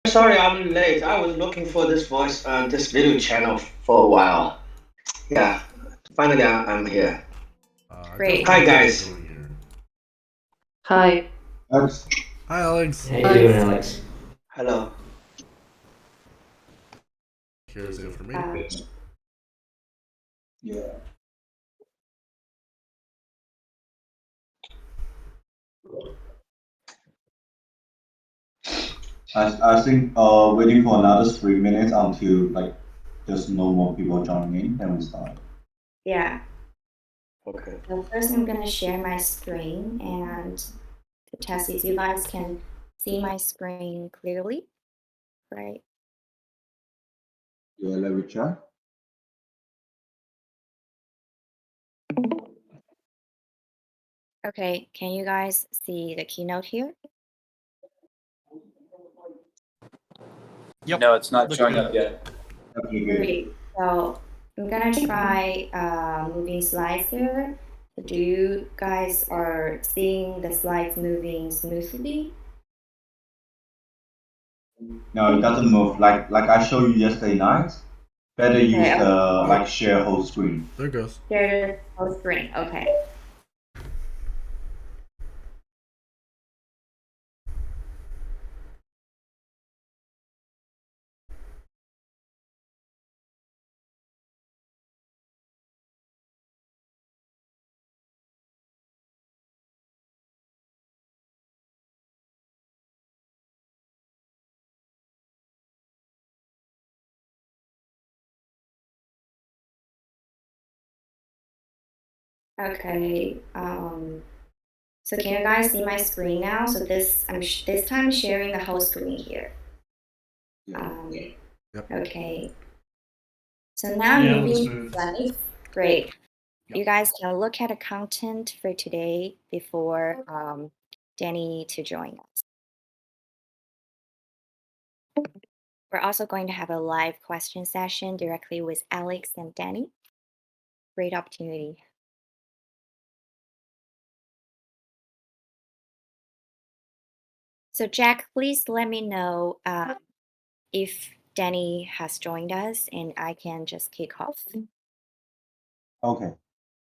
Sorry, I'm late. I was looking for this video channel for a while. Yeah, finally I'm here. I got Great. Hi five minutes guys. going here. Hi. Alex, Hi, Alex. How you doing, Alex? Hello. Here's the information. Um, yeah, I think waiting for another 3 minutes until like there's no more people joining in, then we start. yeah. Okay. So first I'm gonna share my screen and to test if you guys can see my screen clearly, right? Yeah, let me check. Okay, can you guys see the keynote here? Yep. No, it's not Look showing good. up yet. Definitely good. Great. So I'm gonna try moving slides here. Do you guys are seeing the slides moving smoothly? No, it doesn't move. Like I showed you yesterday night. Better use Okay, the like share whole screen. There it goes. share the whole screen. Okay. Okay. So can you guys see my screen now? So this this time I'm sharing the whole screen here. Um, Yep. okay. So now I'm Yeah, moving smooth. slides. Great. Yep. You guys can look at the content for today before Danny to join us. We're also going to have a live question session directly with Alex and Danny. Great opportunity. So Jack, please let me know if Danny has joined us and I can just kick off. Okay.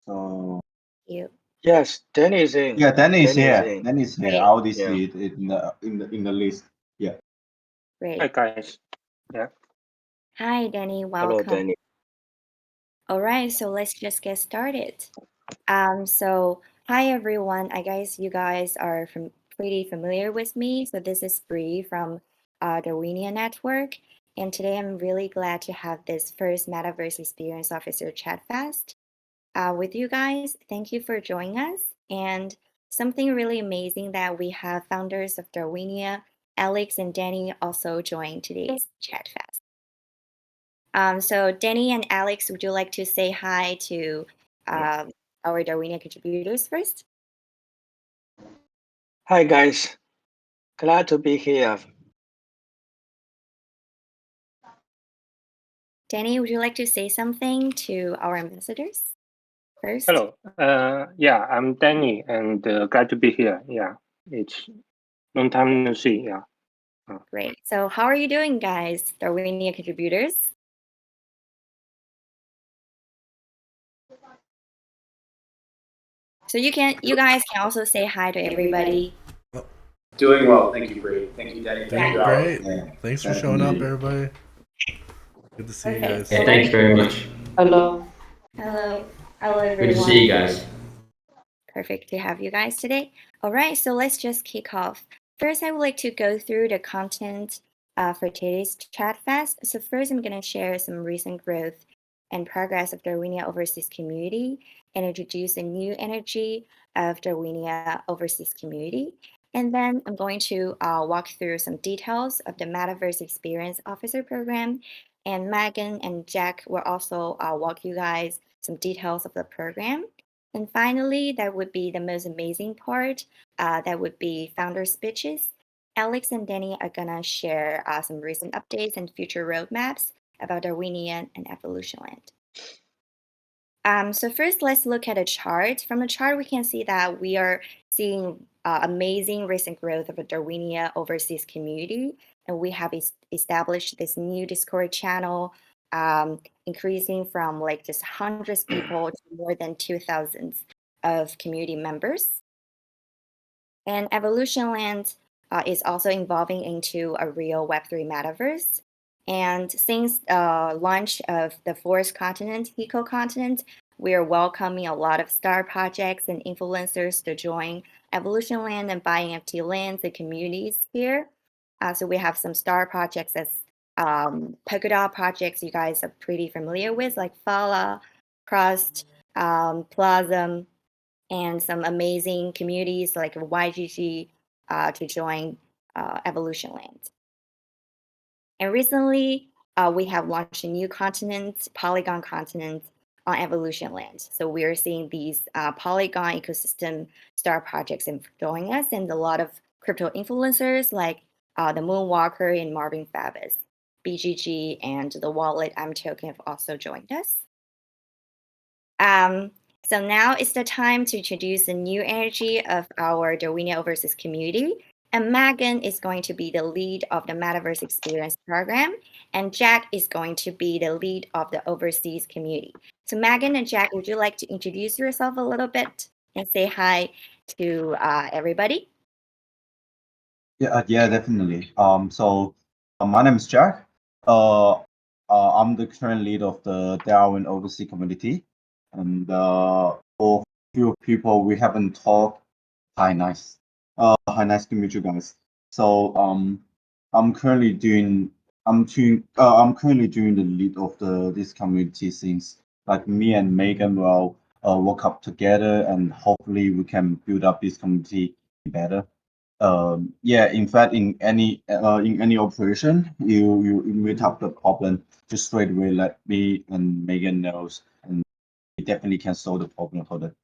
So You. Yes, Danny is in. yeah, Danny is Danny is here. in. Danny is here. Great. I already Yeah. see it in the list. Yeah. Great. Hi guys. Yeah. Hi, Danny. Hello, Welcome. Danny. All right, so let's just get started. So hi everyone. I guess you guys are pretty familiar with me. So this is Bree from Darwinia Network, and today I'm really glad to have this first Metaverse Experience Officer Chatfest with you guys. Thank you for joining us. And something really amazing that we have founders of Darwinia, Alex and Danny, also join today's Chatfest. So Danny and Alex, would you like to say hi to our Darwinia contributors first? Hi guys. Glad to be here. Danny, would you like to say something to our ambassadors first? Hello. Yeah, I'm Danny, and glad to be here. Yeah, it's long time no see. Yeah. Great. So how are you doing, guys, Darwinia contributors? So you guys can also say hi to everybody. Doing well, thank you, Bree. Thank you, Danny. Thank Doing you, Alex. great. Yeah. Thanks for showing up, Definitely. everybody. Good to see you Perfect. guys. Yeah, thanks very much. Hello. Hello. Hello, everyone. Good to see you guys. Perfect to have you guys today. All right, so let's just kick off. First, I would like to go through the content for today's Chatfest. So first, I'm going to share some recent growth and progress of Darwinia Overseas Community and introduce a new energy of Darwinia Overseas Community. And then I'm going to walk through some details of the Metaverse Experience Officer Program. And Megan and Jack will also walk you guys some details of the program. And finally, that would be the most amazing part. That would be founder speeches. Alex and Danny are gonna share some recent updates and future roadmaps about Darwinian and EvolutionLand. So first, let's look at a chart. From the chart, we can see that we are seeing amazing recent growth of a Darwinia overseas community. and we have established this new Discord channel, increasing from like just hundreds of people to more than 2,000 of community members. And EvolutionLand is also evolving into a real Web3 metaverse. And since launch of the fourth continent, eco-continent, we are welcoming a lot of star projects and influencers to join EvolutionLand and buy NFT lands and communities here. So we have some star projects as polka dot projects you guys are pretty familiar with, like Fala, Crust, Plasm, and some amazing communities like YGG to join EvolutionLand. And recently, we have launched a new continent, Polygon continent, on EvolutionLand. So we're seeing these Polygon ecosystem star projects joining us, and a lot of crypto influencers like the Moonwalker and Marvin Fabis, BGG, and the wallet I'm Token have also joined us. So now is the time to introduce the new energy of our Darwinia Overseas community. And Megan is going to be the lead of the Metaverse Experience program, and Jack is going to be the lead of the Overseas community. So Megan and Jack, would you like to introduce yourself a little bit and say hi to everybody? Yeah, definitely. So my name is Jack. I'm the current lead of the Darwin Overseas community, and for few people we haven't talked. Hi, nice. Nice to meet you guys. So I'm currently doing I'm currently doing the lead of this community since like me and Megan will work up together, and hopefully we can build up this community better. Yeah, in fact, in any operation, you meet up the problem, just straight away let me and Megan knows, and we definitely can solve the problem for them.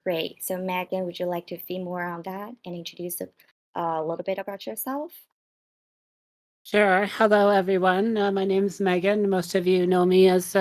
Great. So Megan, would you like to feed more on that and introduce a little bit about yourself? Sure. Hello, everyone. My name is Megan. Most of you know me as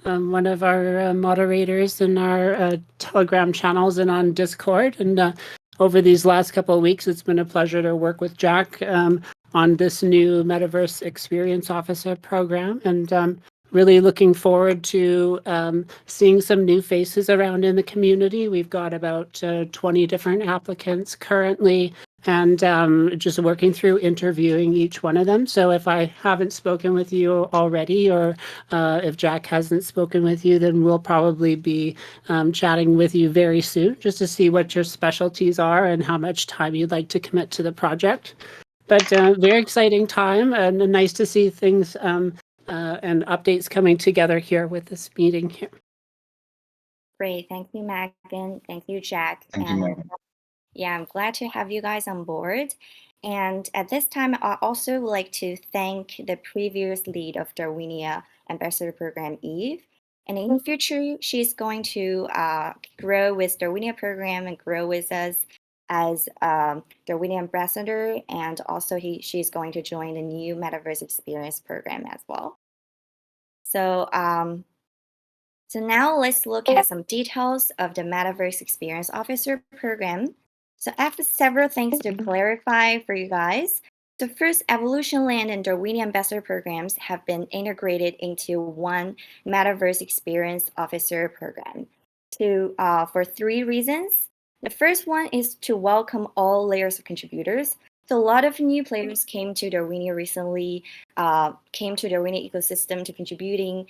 one of our moderators in our Telegram channels and on Discord. And over these last couple of weeks, it's been a pleasure to work with Jack on this new Metaverse Experience Officer program. And really looking forward to seeing some new faces around in the community. We've got about 20 different applicants currently, and just working through interviewing each one of them. So if I haven't spoken with you already, or if Jack hasn't spoken with you, then we'll probably be chatting with you very soon, just to see what your specialties are and how much time you'd like to commit to the project. But very exciting time, and nice to see things and updates coming together here with this meeting here. Great. Thank you, Megan. Thank you, Jack. Thank you, Megan. Yeah, I'm glad to have you guys on board. And at this time, I also would like to thank the previous lead of Darwinia Ambassador Program, Eve. And in the future, she's going to grow with Darwinia Program and grow with us as Darwinia Ambassador. And also, she's going to join the new Metaverse Experience Program as well. So, so now let's look at some details of the Metaverse Experience Officer Program. So I have several things to clarify for you guys. So first, EvolutionLand and Darwinia Ambassador programs have been integrated into one Metaverse Experience Officer program for 3 reasons. The first one is to welcome all layers of contributors. So a lot of new players came to Darwinia recently, came to Darwinia ecosystem to contributing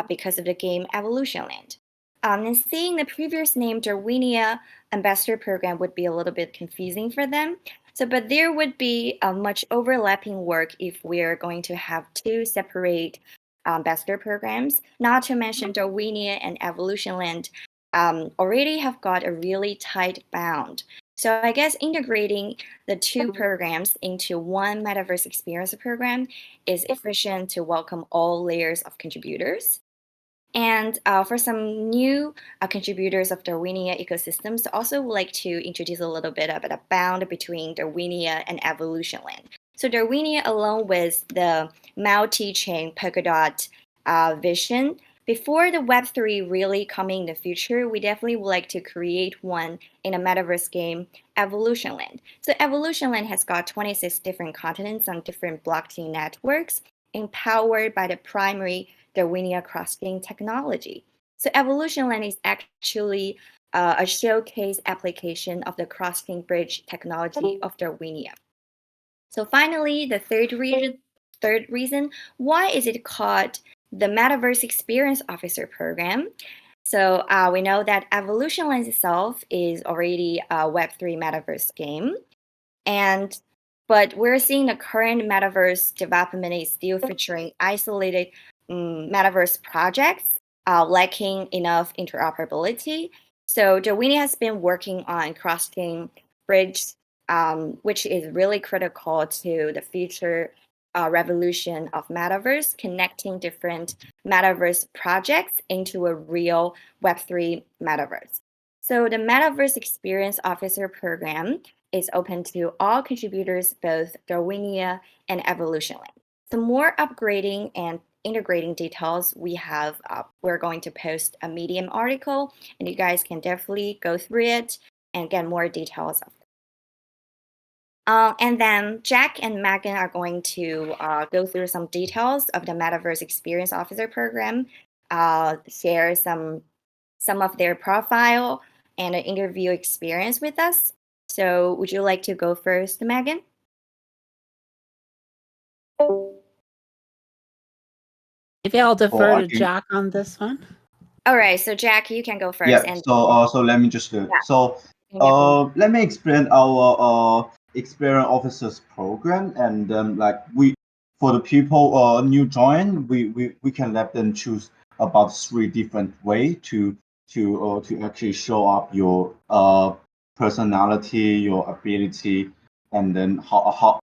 because of the game EvolutionLand. And seeing the previous name Darwinia Ambassador Program would be a little bit confusing for them. So, but there would be much overlapping work if we're going to have 2 separate ambassador programs. Not to mention Darwinia and EvolutionLand already have got a really tight bound. So I guess integrating the 2 programs into one Metaverse Experience program is efficient to welcome all layers of contributors. And for some new contributors of Darwinia ecosystems, I also would like to introduce a little bit about a bound between Darwinia and EvolutionLand. So Darwinia, along with the multi-chain polka dot vision, before the Web3 really coming in the future, we definitely would like to create one in a Metaverse game, EvolutionLand. So EvolutionLand has got 26 different continents on different blockchain networks, empowered by the primary Darwinia cross-chain technology. So EvolutionLand is actually a showcase application of the cross-chain bridge technology of Darwinia. So finally, the third reason, why is it called the Metaverse Experience Officer Program? So we know that EvolutionLand itself is already a Web3 Metaverse game, but we're seeing the current Metaverse development is still featuring isolated Metaverse projects, lacking enough interoperability. So Darwinia has been working on cross-chain bridge, which is really critical to the future revolution of Metaverse, connecting different Metaverse projects into a real Web3 Metaverse. So the Metaverse Experience Officer Program is open to all contributors, both Darwinia and EvolutionLand. Some more upgrading and integrating details we're going to post a Medium article, and you guys can definitely go through it and get more details of it. And then Jack and Megan are going to go through some details of the Metaverse Experience Officer Program, share some of their profile and an interview experience with us. So would you like to go first, Megan? Maybe I'll defer I to can- Jack on this one. All right, so Jack, you can go first. Yeah. And So let me just do it. Yeah. So let me explain our experience officers program, and then for the people new join, we can let them choose about 3 different way to actually show up your personality, your ability, and then how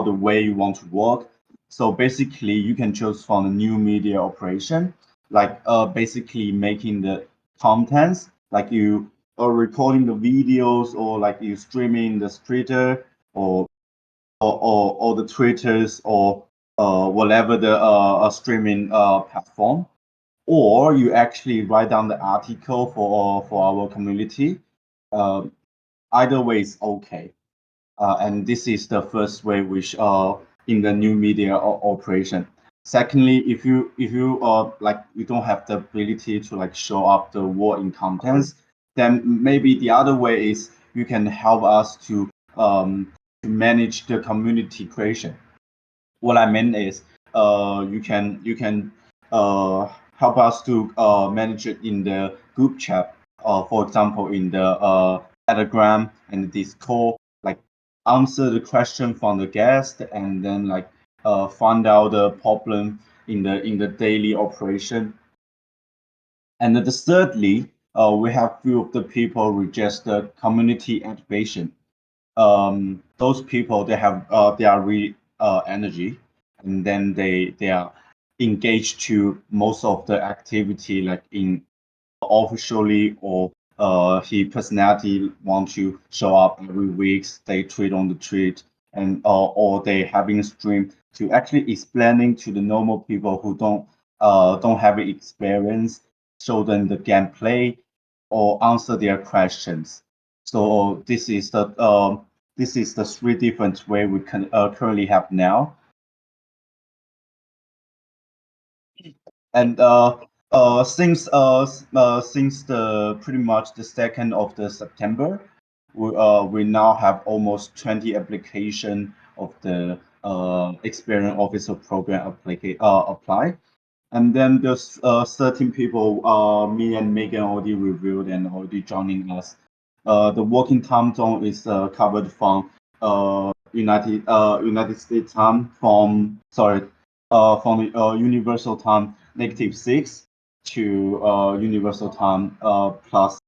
the way you want to work. So basically, you can choose from the new media operation, basically making the contents, like you are recording the videos, or like you streaming the Twitter, or the Twitters, or whatever the streaming platform, or you actually write down the article for our community. Either way is okay. And this is the first way which in the new media operation. Secondly, if you you don't have the ability to show up the word in contents, then maybe the other way is you can help us to manage the community creation. What I mean is you can help us to manage it in the group chat, for example in the Telegram and Discord, like answer the question from the guest, and then find out the problem in the daily operation. And then thirdly, we have few of the people register community activation. Those people, they are really energy, and then they are engaged to most of the activity, like in officially, or he personality want to show up every week, they tweet on the tweet, and or they having stream to actually explaining to the normal people who don't have experience, show them the gameplay or answer their questions. So this is the 3 different way we can currently have now. And since the pretty much the 2nd of the September, we now have almost 20 application of the experience officer program apply. And then there's 13 people, me and Megan already reviewed and already joining us. The working time zone is covered from United States time, from the Universal time -6 to Universal time plus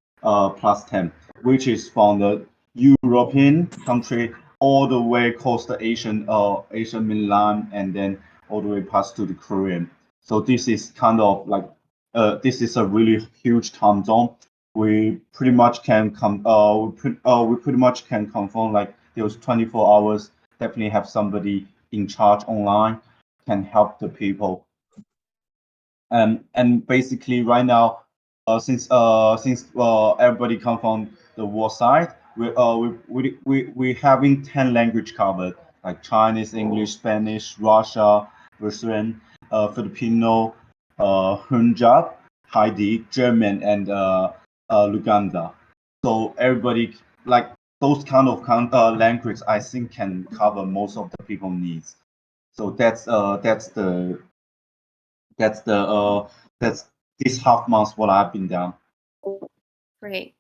10, which is from the European country all the way across the Asian mainland, and then all the way past to the Korean. So this is kind of like this is a really huge time zone. We pretty much can we pretty much can confirm like those 24 hours. Definitely have somebody in charge online, can help the people. And basically right now, since everybody come from the war side, we having 10 language covered, like Chinese, English, Spanish, Russia, Russian, Filipino, Punjab, Haiti, German, and Luganda. So everybody, like those kind of language, I think can cover most of the people needs. So that's this half month what I've been down. Great.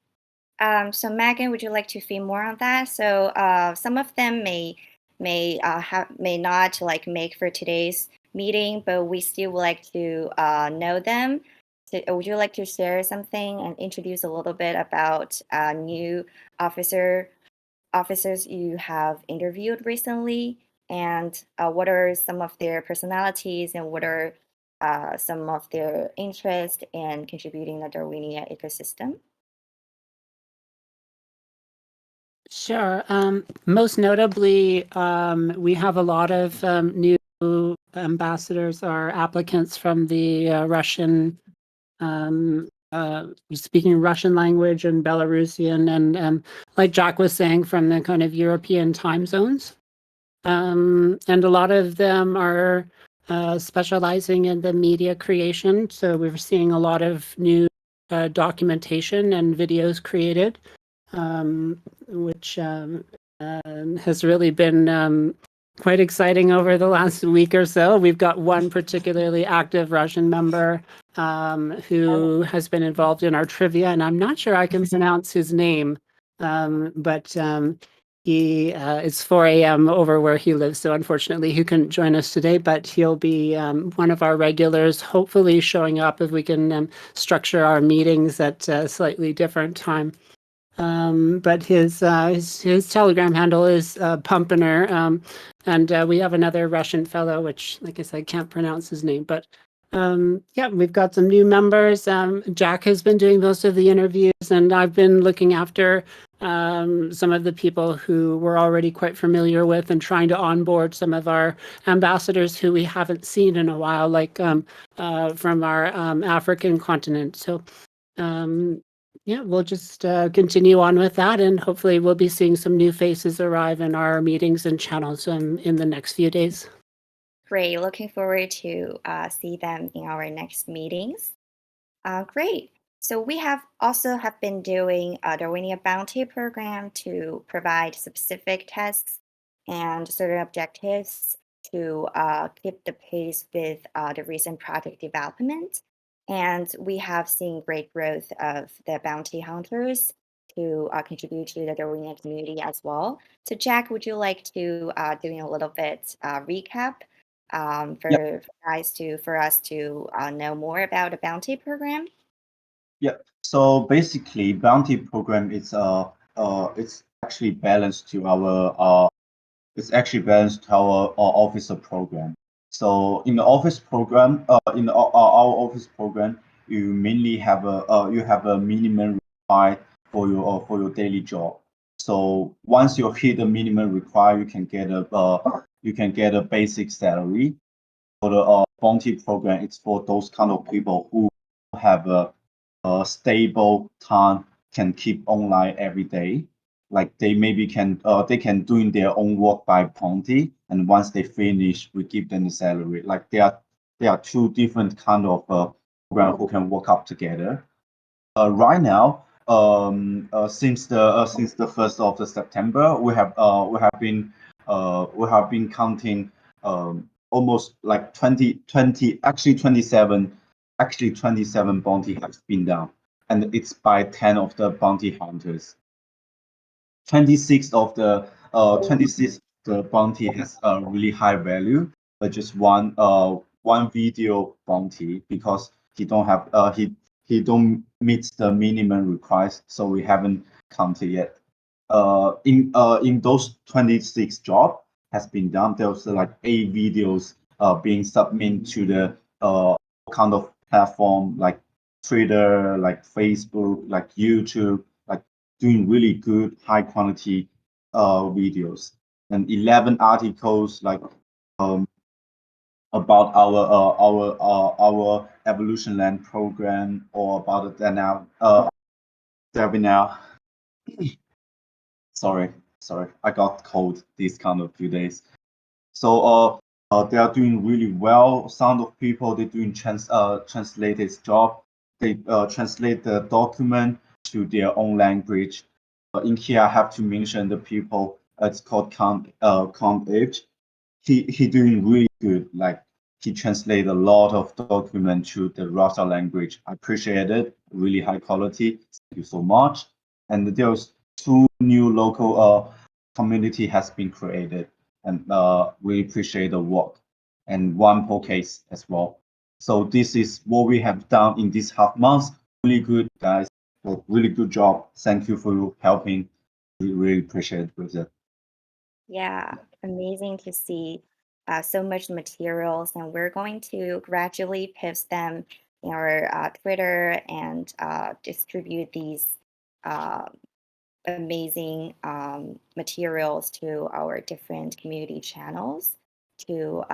So Megan, would you like to feed more on that? So some of them may not like make for today's meeting, but we still would like to know them. So, would you like to share something and introduce a little bit about new officers you have interviewed recently, and what are some of their personalities and what are some of their interests in contributing the Darwinia ecosystem? Sure. Most notably, we have a lot of new ambassadors or applicants from the Russian, speaking Russian language and Belarusian, and like Jack was saying, from the kind of European time zones. And a lot of them are specializing in the media creation. So we're seeing a lot of new documentation and videos created, which has really been quite exciting over the last week or so. We've got one particularly active Russian member who has been involved in our trivia, and I'm not sure I can pronounce his name, but he it's 4 a.m. over where he lives, so unfortunately he couldn't join us today, but he'll be one of our regulars, hopefully showing up if we can structure our meetings at a slightly different time. But his Telegram handle is Pumpiner, and we have another Russian fellow, which, like I said, can't pronounce his name. But yeah, we've got some new members. Jack has been doing most of the interviews, and I've been looking after some of the people who we're already quite familiar with, and trying to onboard some of our ambassadors who we haven't seen in a while, like from our African continent. So. Yeah, we'll just continue on with that, and hopefully we'll be seeing some new faces arrive in our meetings and channels in the next few days. Great. Looking forward to see them in our next meetings. Great. So we have been doing a Darwinia Bounty program to provide specific tasks and certain objectives to keep the pace with the recent project development. And we have seen great growth of the bounty hunters to contribute to the Darwinia community as well. So Jack, would you like to doing a little bit recap for us to know more about the bounty program? Yeah. So basically, bounty program it's actually balanced to our officer program. So in the office program, in our office program, you mainly have a minimum required for your daily job. So once you hit the minimum required, you can get a basic salary. For the bounty program, it's for those kind of people who have a stable time, can keep online every day. Like they maybe they can doing their own work by bounty, and once they finish, we give them the salary. Like there are two different kind of program who can work out together. Right now, since the 1st of the September, we have been counting almost like 20 actually 27 bounty has been done, and it's by 10 of the bounty hunters. 26 of the bounty has a really high value, but just one video bounty, because he don't meet the minimum required, so we haven't counted yet. In those 26 job has been done, there's like 8 videos being submitted to the kind of platform like Twitter, like Facebook, like YouTube, like doing really good high quality videos, and 11 articles like about our EvolutionLand program or about the now webinar. Sorry, I got cold these kind of few days. So they are doing really well. Some of people they're doing translated job. They translate the document to their own language. In here, I have to mention the people. It's called Count H. He doing really good. Like he translate a lot of document to the Russia language. I appreciate it. Really high quality. Thank you so much. And there's two new local community has been created, and we appreciate the work. And one poll case as well. So this is what we have done in this half month. Really good, guys. Well, really good job. Thank you for helping. We really appreciate it. Yeah, amazing to see so much materials, and we're going to gradually post them in our Twitter and distribute these amazing materials to our different community channels to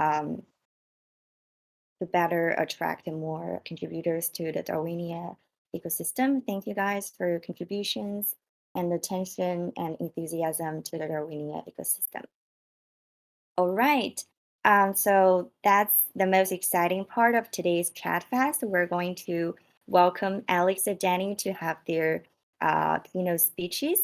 better attract more contributors to the Darwinia ecosystem. Thank you guys for your contributions and attention and enthusiasm to the Darwinia ecosystem. All right. So that's the most exciting part of today's Chatfest. We're going to welcome Alex and Danny to have their keynote speeches.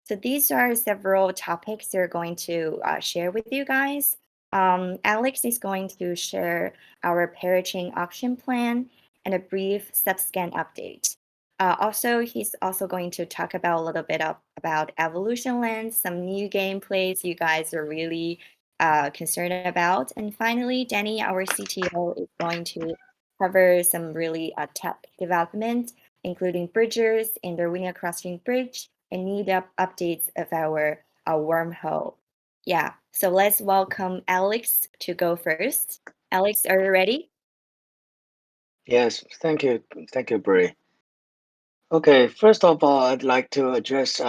So these are several topics they're going to share with you guys. Alex is going to share our parachain auction plan and a brief subscan update. Also, he's also going to talk about a little bit about EvolutionLand, some new gameplays you guys are really concerned about. And finally, Danny, our CTO, is going to cover some really tech development, including bridgers in the Darwinia Crossing Bridge and need updates of our wormhole. Yeah, so let's welcome Alex to go first. Alex, are you ready? Yes, thank you, Bri. Okay, first of all, I'd like to address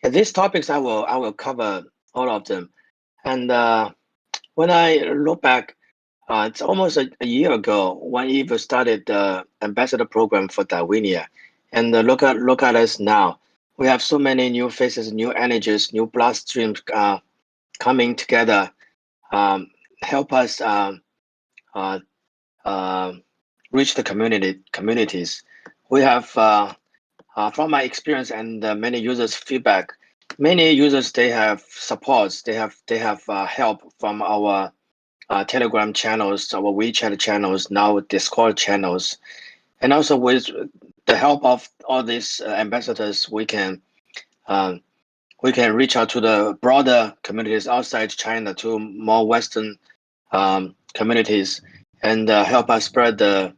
these topics. I will cover all of them, and when I look back, it's almost a year ago when Eve started the ambassador program for Darwinia, and look at us now. We have so many new faces, new energies, new bloodstreams coming together, help us reach the communities. We have, from my experience and many users' feedback, many users they have supports, they have help from our Telegram channels, our WeChat channels, now Discord channels, and also with the help of all these ambassadors, we can reach out to the broader communities outside China, to more Western communities, and help us spread the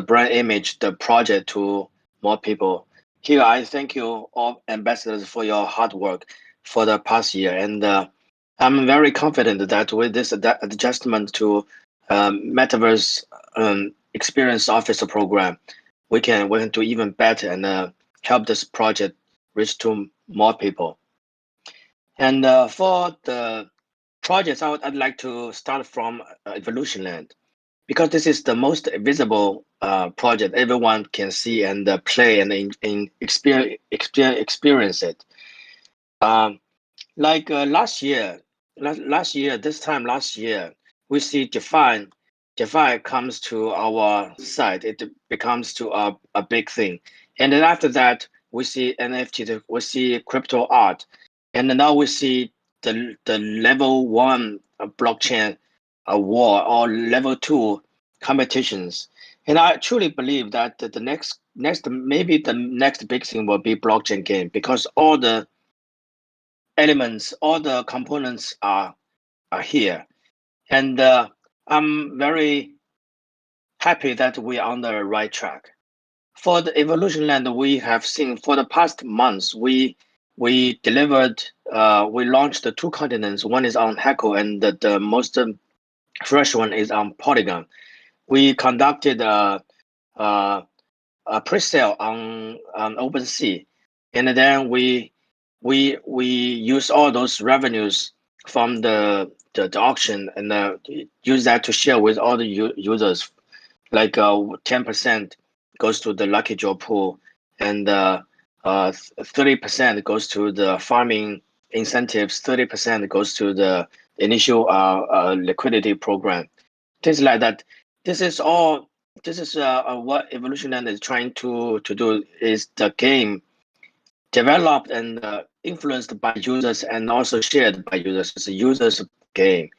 brand image, the project to more people. Here, I thank you all ambassadors for your hard work for the past year, and I'm very confident that with this adjustment to Metaverse Experience Officer program, we can do even better and help this project reach to more people. And for the projects, I'd like to start from EvolutionLand, because this is the most visible project everyone can see and play and experience it. Like last year, this time last year, we see Defy comes to our site. It becomes to a big thing, and then after that, we see NFT, we see crypto art, and now we see the level 1 blockchain war or level 2 competitions. And I truly believe that the next maybe the next big thing will be blockchain game, because all the elements, all the components are here, and I'm very happy that we are on the right track. For the EvolutionLand, we have seen for the past months, we delivered, we launched the 2 continents. One is on Heco, and the most fresh one is on Polygon. We conducted a pre-sale on OpenSea, and then we use all those revenues from the the auction and use that to share with all the users. Like 10% goes to the lucky draw pool, and 30% goes to the farming incentives. 30% goes to the initial liquidity program. Things like that. This is all. This is what EvolutionLand is trying to do. Is the game developed and influenced by users and also shared by users. It's a users game.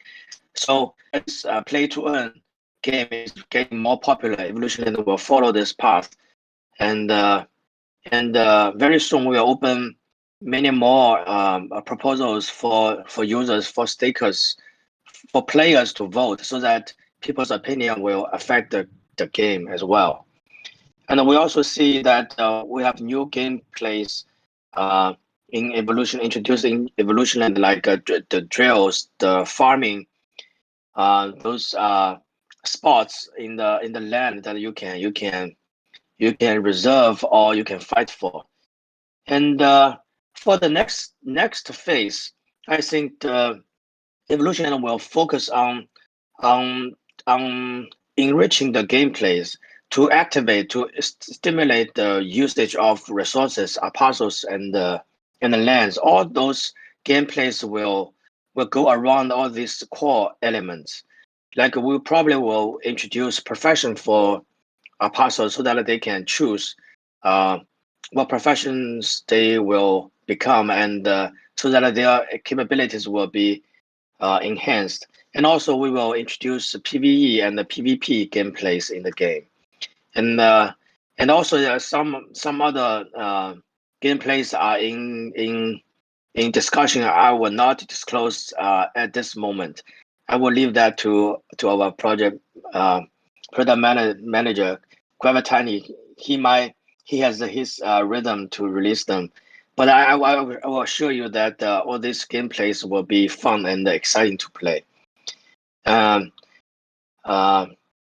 So as play to earn game is getting more popular, EvolutionLand will follow this path, and very soon we'll open many more proposals for users, for stakers, for players to vote, so that people's opinion will affect the game as well. And we also see that we have new gameplays in Evolution, introducing EvolutionLand, like the drills, the farming, those spots in the land that you can reserve or you can fight for. And for the next phase, I think the EvolutionLand will focus on enriching the gameplays to stimulate the usage of resources, apostles, and the lands. All those gameplays will go around all these core elements. Like we probably will introduce profession for apostles so that they can choose what professions they will become, and so that their capabilities will be enhanced. And also we will introduce PvE and the PvP gameplays in the game. And also there are some other gameplays are in discussion. I will not disclose at this moment. I will leave that to our project manager, Gravitani. He has his rhythm to release them. But I will assure you that all these gameplays will be fun and exciting to play.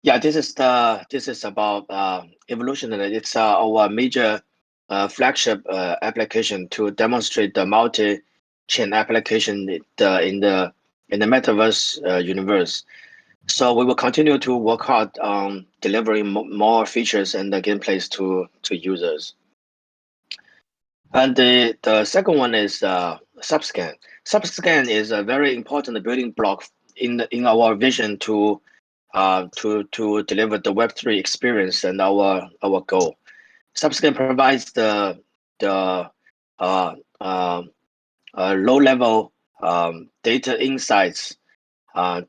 Yeah, this is about EvolutionLand. It's our major flagship application to demonstrate the multi-chain application in the Metaverse universe. So we will continue to work hard on delivering more features and the gameplays to users. And the second one is Subscan. Subscan is a very important building block in our vision to deliver the Web3 experience and our goal. Subscan provides the low level data insights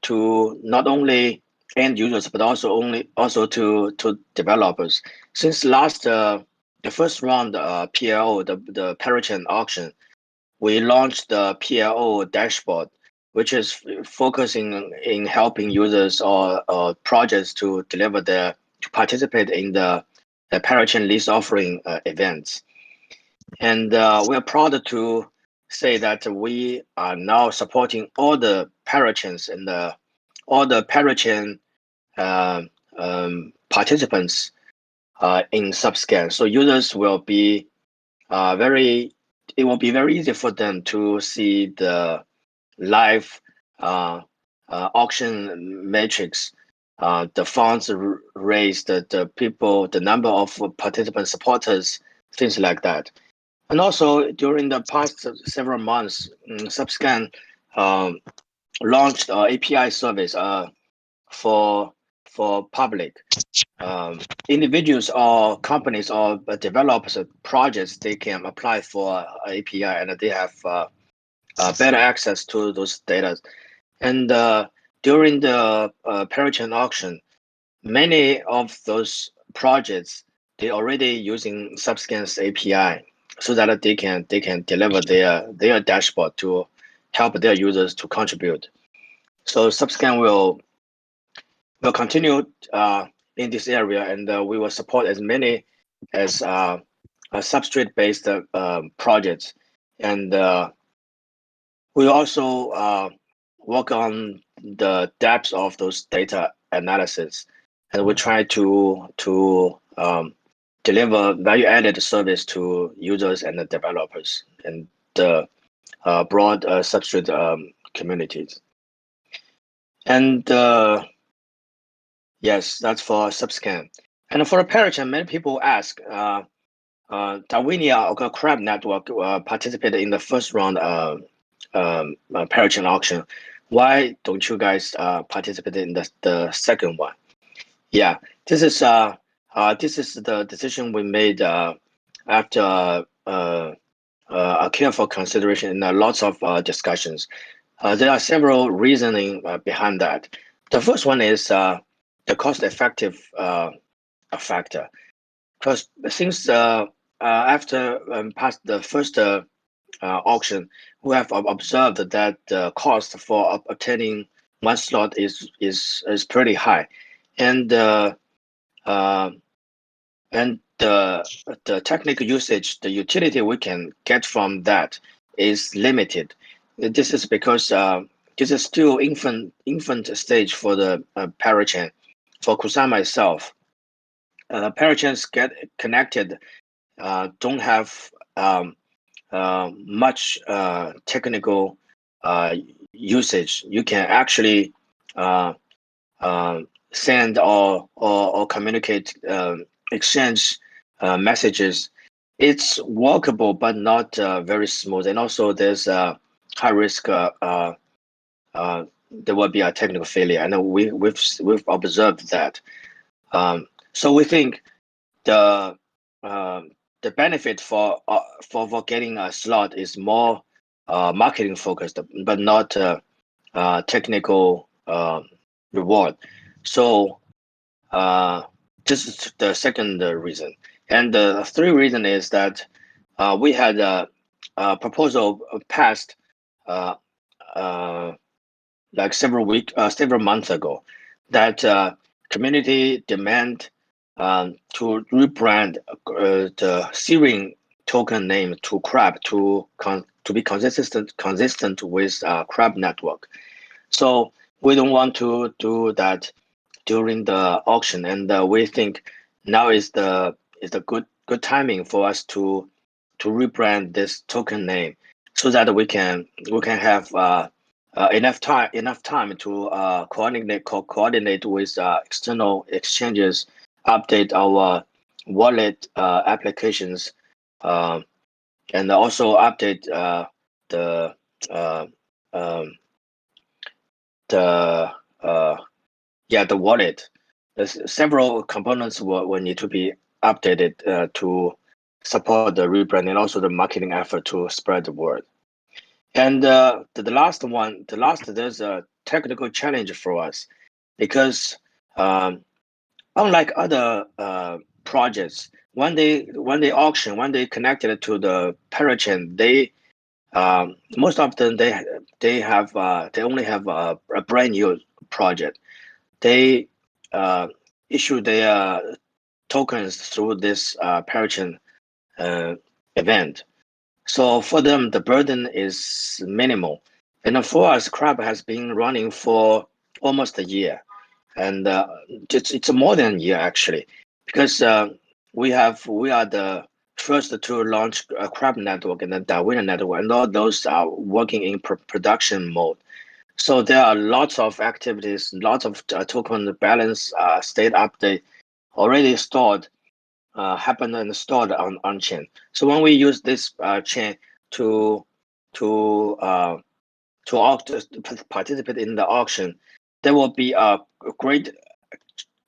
to not only end users but also to developers. Since the first round PLO, the Parachain auction, we launched the PLO dashboard, which is focusing in helping users or projects to participate in the Parachain lease offering events. And we are proud to say that we are now supporting all the Parachains and all the Parachain participants in Subscan. So users will be it will be very easy for them to see the live auction metrics, the funds raised, the number of participant supporters, things like that. And also during the past several months, Subscan launched an API service for public individuals or companies or developers or projects. They can apply for API and they have better access to those data. And during the Parachain auction, many of those projects, they already using Subscan's API so that they can deliver their dashboard to help their users to contribute. So Subscan will continue in this area, and we will support as many as substrate-based projects. And we also work on the depth of those data analysis, and we try to deliver value-added service to users and the developers and the broad substrate communities. And yes, that's for Subscan. And for the parachain, many people ask, Darwinia or Crab Network participated in the first round parachain auction. Why don't you guys participate in the second one? Yeah, this is the decision we made after a careful consideration and lots of discussions. There are several reasoning behind that. The first one is the cost-effective factor, because since after past the first auction, we have observed that the cost for obtaining one slot is pretty high, and the technical usage, the utility we can get from that is limited. This is because this is still infant stage for the parachain. For Kusama itself, parachains get connected, don't have much technical usage. You can actually send or communicate, exchange messages. It's workable, but not very smooth. And also, there's a high risk. There will be a technical failure, and we've observed that. So we think the benefit for getting a slot is more marketing focused, but not technical reward. So this is the second reason, and the third reason is that we had a proposal passed like several months ago, that community demand to rebrand the Syrian token name to Crab to be consistent with Crab network. So we don't want to do that during the auction, and we think now is the good timing for us to rebrand this token name, so that we can have enough time to coordinate with external exchanges, update our wallet applications, and also update the the wallet. There's several components will need to be updated to support the rebrand, and also the marketing effort to spread the word. And there's a technical challenge for us, because unlike other projects, when they auction, when they connected to the parachain, they most often they only have a brand new project. They issue their tokens through this parachain event. So for them, the burden is minimal. And for us, Crab has been running for almost a year, and it's more than a year actually, because we are the first to launch a Crab network and the Darwin network, and all those are working in production mode. So there are lots of activities, lots of token balance state update already stored, happened and stored on chain. So when we use this chain to participate in the auction, there will be a great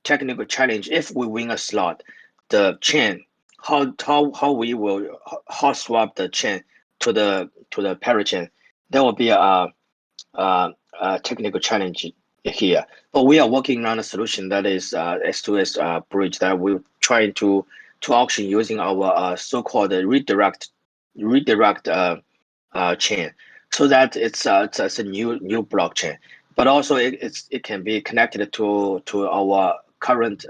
technical challenge if we win a slot. The chain, how we will hot swap the chain to the parachain. There will be a technical challenge here, but we are working on a solution that is S2S bridge that we're trying to auction using our so-called redirect chain, so that it's a new blockchain, but also it can be connected to our current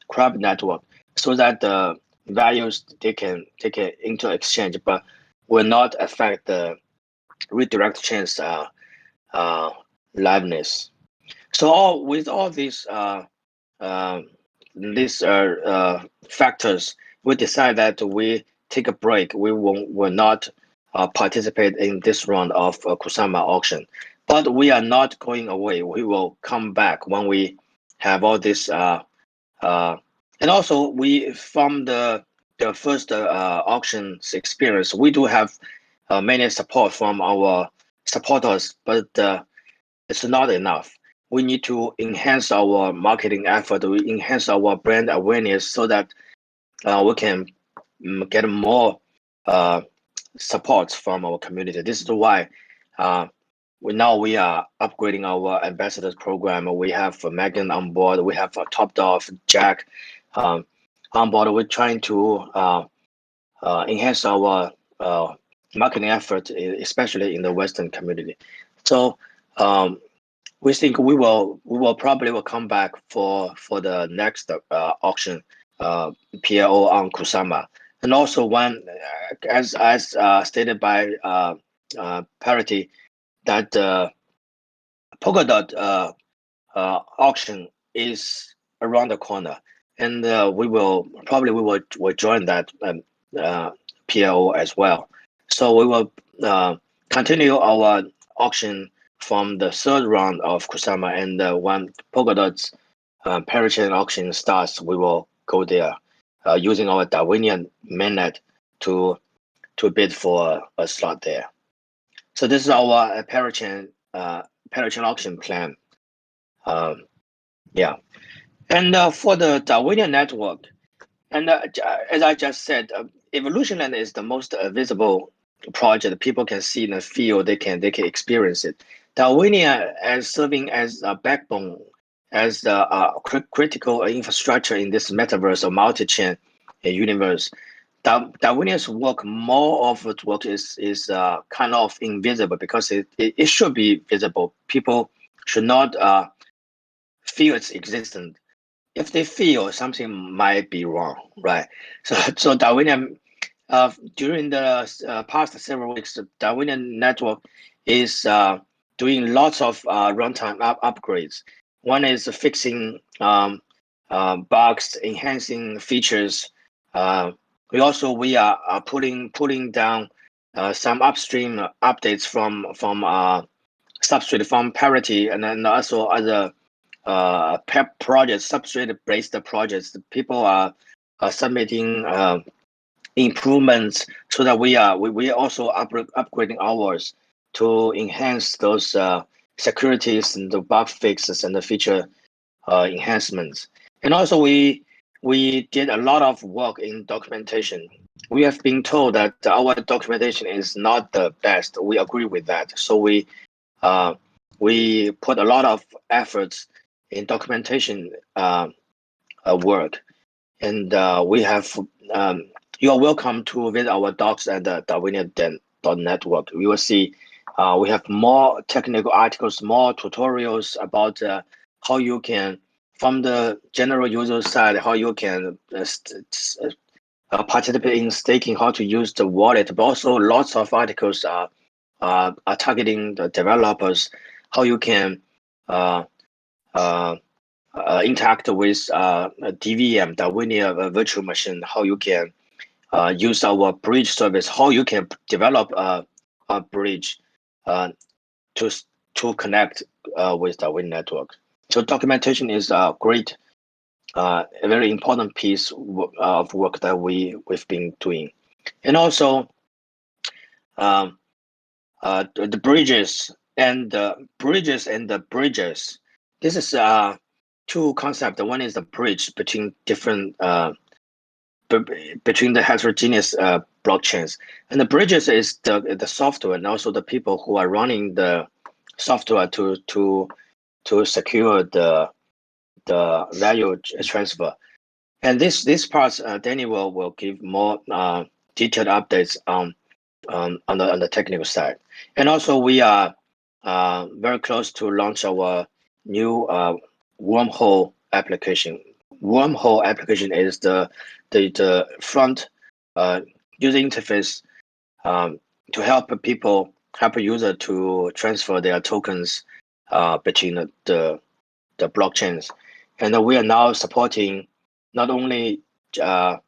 Crab network, so that the values they can take it into exchange, but will not affect the redirect chain's liveness. So with all these factors, we decide that we take a break. We will not participate in this round of Kusama auction. but we are not going away. We will come back when we have all this. And also, we from the first auctions experience, we do have many support from our supporters, but it's not enough. We need to enhance our marketing effort. We enhance our brand awareness so that we can get more support from our community. This is why we are upgrading our ambassadors program. We have Megan on board. We have Top Dog, Jack on board. We're trying to enhance our marketing effort, especially in the Western community. So we think we will probably come back for the next auction, PLO on Kusama, and also when as stated by Parity, that Polkadot auction is around the corner, and we will join that PLO as well. So we will continue our auction from the third round of Kusama, and when Polkadot's parachain auction starts, we will go there using our Darwinian mainnet to bid for a slot there. So this is our parachain auction plan. Yeah, and for the Darwinian network, and as I just said, EvolutionLand is the most visible project. People can see in the field, they can experience it. Darwinia as serving as a backbone, as the critical infrastructure in this metaverse or multi-chain universe. Darwinia's work, more of its work is kind of invisible because it should be visible. People should not feel its existence. If they feel something might be wrong, right? So Darwinian, during the past several weeks, the Darwinian network is doing lots of runtime upgrades. One is fixing bugs, enhancing features. We are pulling down some upstream updates from Substrate, from Parity, and then also other PEP projects, substrate-based projects. People are submitting improvements so that we are also upgrading ours to enhance those securities and the bug fixes and the feature enhancements. And also we did a lot of work in documentation. We have been told that our documentation is not the best. We agree with that. So we put a lot of efforts in documentation work, and we have. You are welcome to visit our docs at the Darwinian.network. You will see we have more technical articles, more tutorials about how you can, from the general user side, how you can participate in staking, how to use the wallet, but also lots of articles are targeting the developers, how you can interact with DVM, Darwinian virtual machine, how you can use our bridge service, how you can develop a bridge to connect with the Darwinian network. So documentation is a great, a very important piece of work that we've been doing, and also the bridges and the bridges. This is two concepts. One is the bridge between different between the heterogeneous blockchains, and the bridges is the software and also the people who are running the software to secure the value transfer. And this part, Danny will give more detailed updates on the technical side. And also we are very close to launch our new wormhole application. Wormhole application is the front user interface to help a user to transfer their tokens between the blockchains. And we are now supporting not only not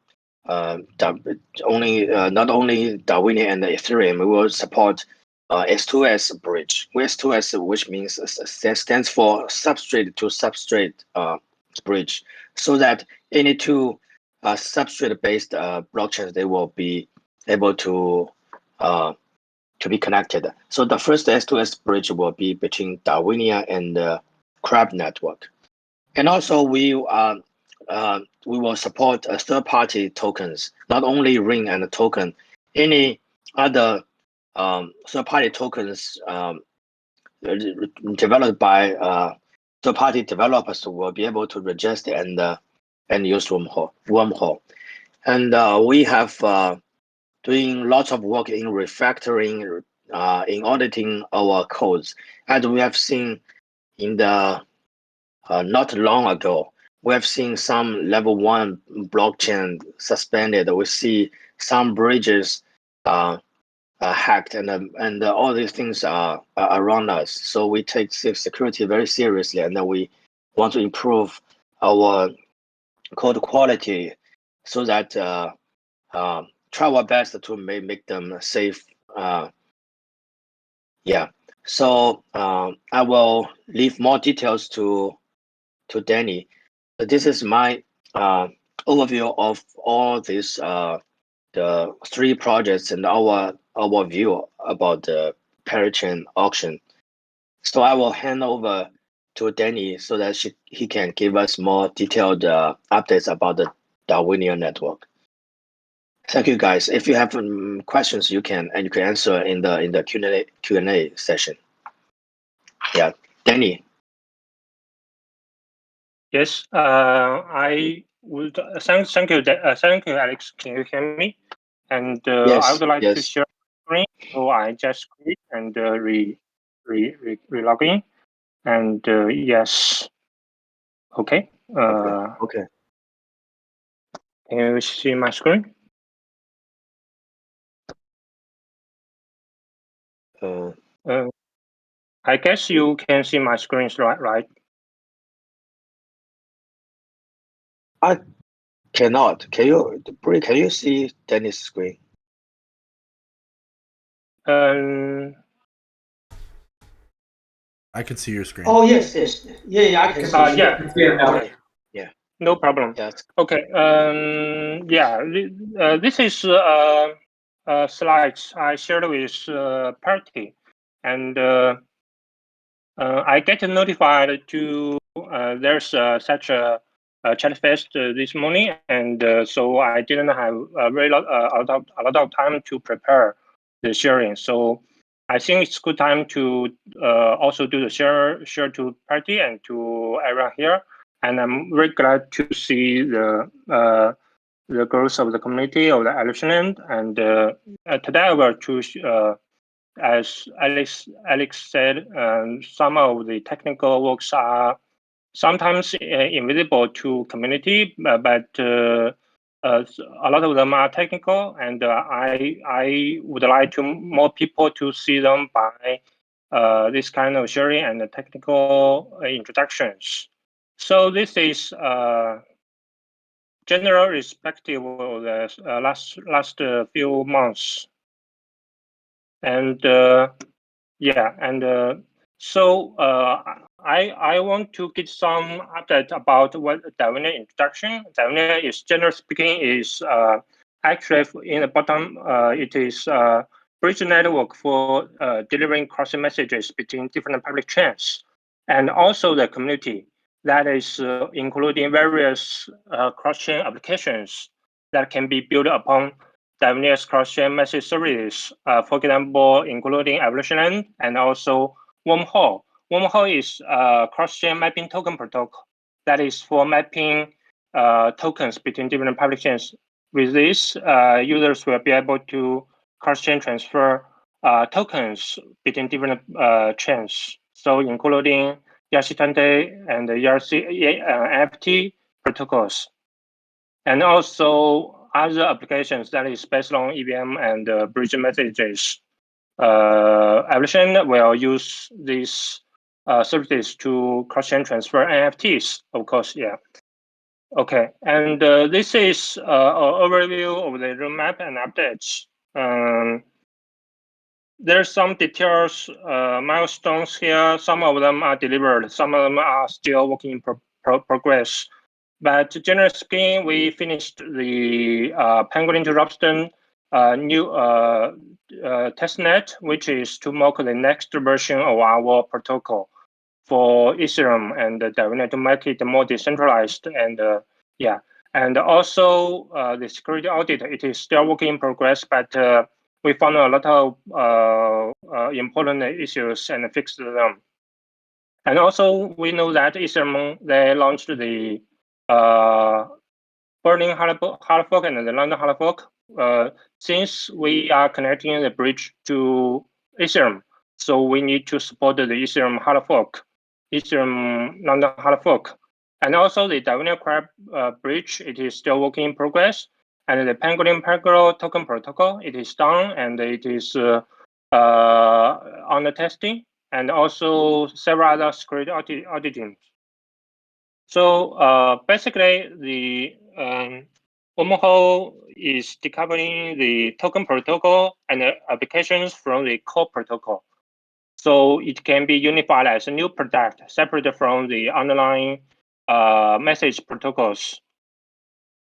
only Darwinian and Ethereum. We will support S2S bridge. S2S, which means stands for substrate to substrate bridge, so that any two substrate-based blockchains, they will be able to be connected. So the first S2S bridge will be between Darwinia and the Crab network, and also we will support third-party tokens, not only Ring and token, any other third-party tokens developed by third-party developers will be able to register and use wormhole. And we have doing lots of work in refactoring, in auditing our codes, and we have seen in the not long ago, we have seen some level 1 blockchain suspended. We see some bridges hacked, and all these things are around us. So we take security very seriously, and then we want to improve our code quality so that try our best to make them safe. Yeah. So I will leave more details to Danny. This is my overview of all these the 3 projects and our view about the parachain auction. So I will hand over to Danny so that he can give us more detailed updates about the Darwinia network. Thank you, guys. If you have questions, you can answer in the Q&A session. Yeah, Danny. Yes, I would thank you, Alex. Can you hear me? And Yes, I would like to yes. share screen, so I just quit and log in. And yes, okay. Okay. Can you see my screen? I guess you can see my screens, right? I cannot. Can you, Brie, can you see Danny's screen? I can see your screen. Oh, yes. Yeah, I can see. Yeah. Okay. Yeah. No problem. Yes. Okay. Yeah. This is slides I shared with party, and I get notified to there's such a Chatfest this morning, and so I didn't have a lot of time to prepare the sharing. So I think it's good time to also do the share to party and to everyone here. And I'm very glad to see the growth of the community of the EvolutionLand. And today I will choose. As Alex said, some of the technical works are sometimes invisible to community, but a lot of them are technical, and I would like to more people to see them by this kind of sharing and technical introductions. So this is general perspective of the last few months, and yeah, and so I want to get some update about what Darwinia introduction. Darwinia is, generally speaking, is actually in the bottom. It is bridge network for delivering crossing messages between different public chains, and also the community that is including various cross-chain applications that can be built upon Darwinia's cross-chain message services, for example, including EvolutionLand and also Wormhole. Wormhole is a cross-chain mapping token protocol that is for mapping tokens between different public chains. With this, users will be able to cross-chain transfer tokens between different chains. So including ERC20 and ERC NFT protocols. And also other applications that is based on EVM and bridge messages. Evolution will use these services to cross-chain transfer NFTs, of course, yeah. Okay, and this is an overview of the roadmap and updates. there's some details, milestones here. Some of them are delivered. Some of them are still working in progress. But generally speaking, we finished the Penguin interruption new testnet, which is to mock the next version of our protocol for Ethereum and Davinia to make it more decentralized. And yeah, and also the security audit, it is still working in progress, but we found a lot of important issues and fixed them. And also, we know that Ethereum, they launched the Berlin hard fork and the London hard fork. Since we are connecting the bridge to Ethereum, so we need to support the Ethereum hard fork, Ethereum London hard fork. And also the Davinia Crab bridge, it is still working in progress. And the Pangolin Pagro token protocol, it is done and it is on the testing, and also several other security auditing. So basically, the wormhole is decoupling the token protocol and the applications from the core protocol. So it can be unified as a new product, separate from the underlying message protocols.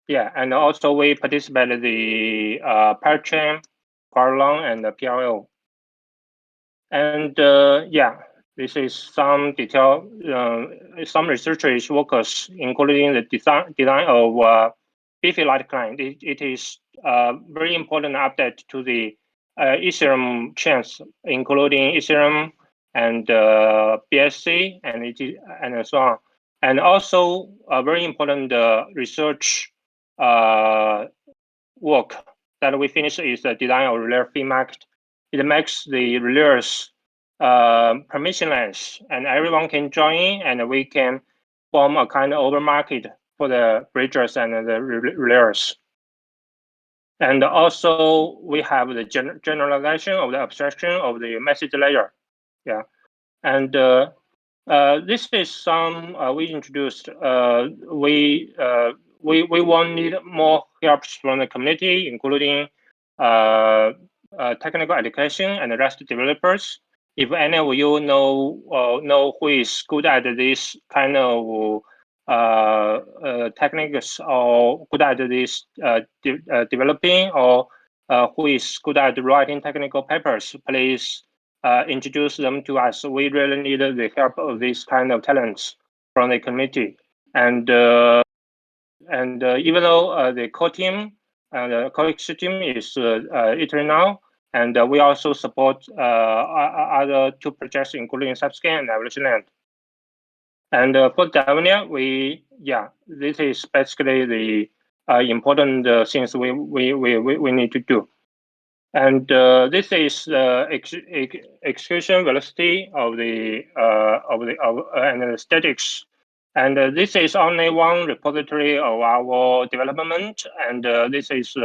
Yeah, and also we participate in the parachain, Parallel, and the PRL. And yeah, this is some detail, some researchers workers, including the design of Beefy Light client. It is a very important update to the Ethereum chains, including Ethereum and BSC and so on. And also a very important research work that we finished is the design of relay fee market. It makes the relays permissionless, and everyone can join, and we can form a kind of open market for the bridgers and the relays. And also, we have the generalization of the abstraction of the message layer. Yeah, and this is some we introduced. We want need more help from the community, including technical education and the rest developers. If any of you know who is good at this kind of techniques or good at this developing, or who is good at writing technical papers, please introduce them to us. We really need the help of these kind of talents from the community. And even though the core team and the colleague team is iterating now, and we also support other two projects, including Subscan and EvolutionLand. And for Davinia, this is basically the important things we need to do. And this is the execution velocity of the and the statics. And this is only one repository of our development, and this is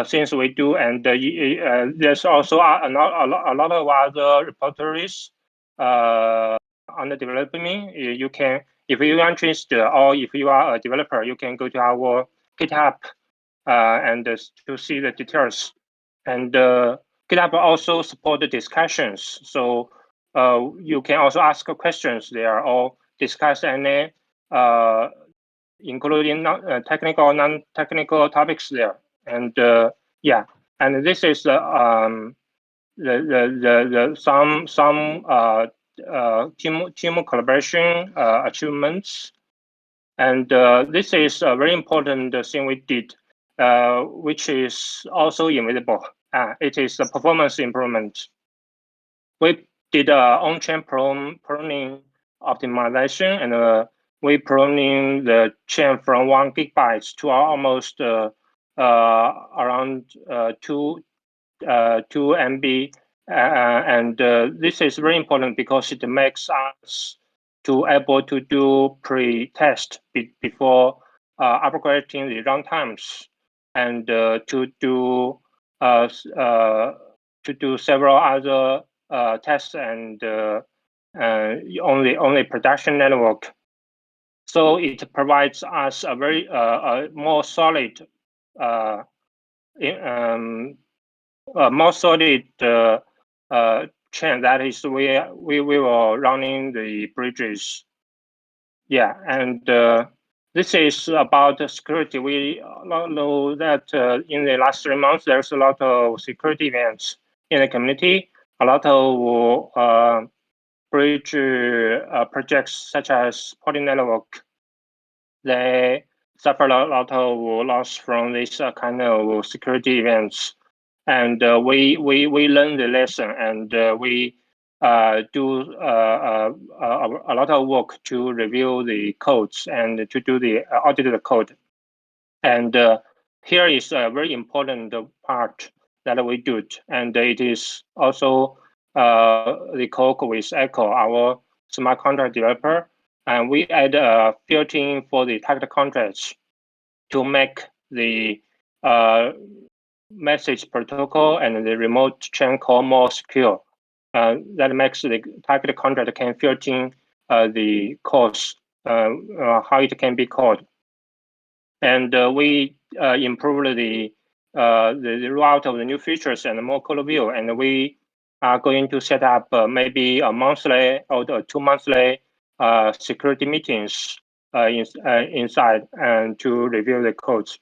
things we do. And there's also a lot of other repositories under development. You can, if you are interested, or if you are a developer, you can go to our GitHub and to see the details. And GitHub also support the discussions, so you can also ask questions there or discuss any, including technical, non-technical topics there. And yeah, and this is some team collaboration achievements. And this is a very important thing we did, which is also invisible. It is a performance improvement. We did on-chain pruning optimization, and we pruning the chain from 1 gigabytes to almost around 2 MB. And this is very important because it makes us to able to do pre-test before upgrading the runtimes, and to do several other tests and only production network. So it provides us a very more solid chain. That is, we were running the bridges. Yeah, and this is about security. We know that in the last 3 months, there's a lot of security events in the community. A lot of bridge projects such as Poly Network, they suffer a lot of loss from this kind of security events. And we learn the lesson, and we do a lot of work to review the codes and to do the audit the code. And here is a very important part that we do, and it is also the co-work with Echo, our smart contract developer, and we add a filtering for the target contracts to make the message protocol and the remote chain call more secure. That makes the target contract can filter the calls, how it can be called. And we improve the rollout of the new features and more code view. And we are going to set up maybe a monthly or 2 monthly security meetings inside and to review the codes.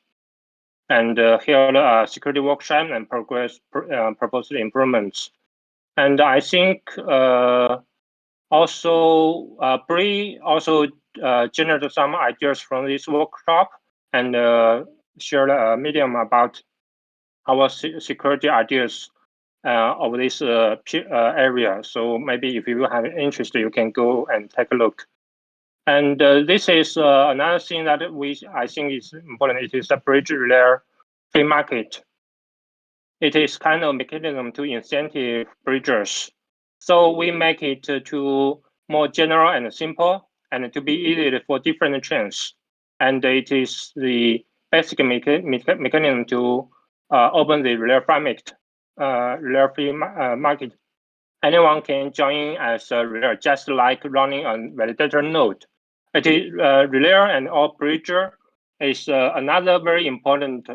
And here security workshop and proposed improvements. And I think also Bree also generated some ideas from this workshop and shared a medium about our security ideas of this area. So maybe if you have interest, you can go and take a look. And this is another thing that I think is important. It is a bridge relay free market. It is kind of mechanism to incentive bridgers. So we make it to more general and simple, and to be easy for different chains. And it is the basic mechanism to open the relay free market. Anyone can join as a relay, just like running a validator node. It is relay and all bridger is another very important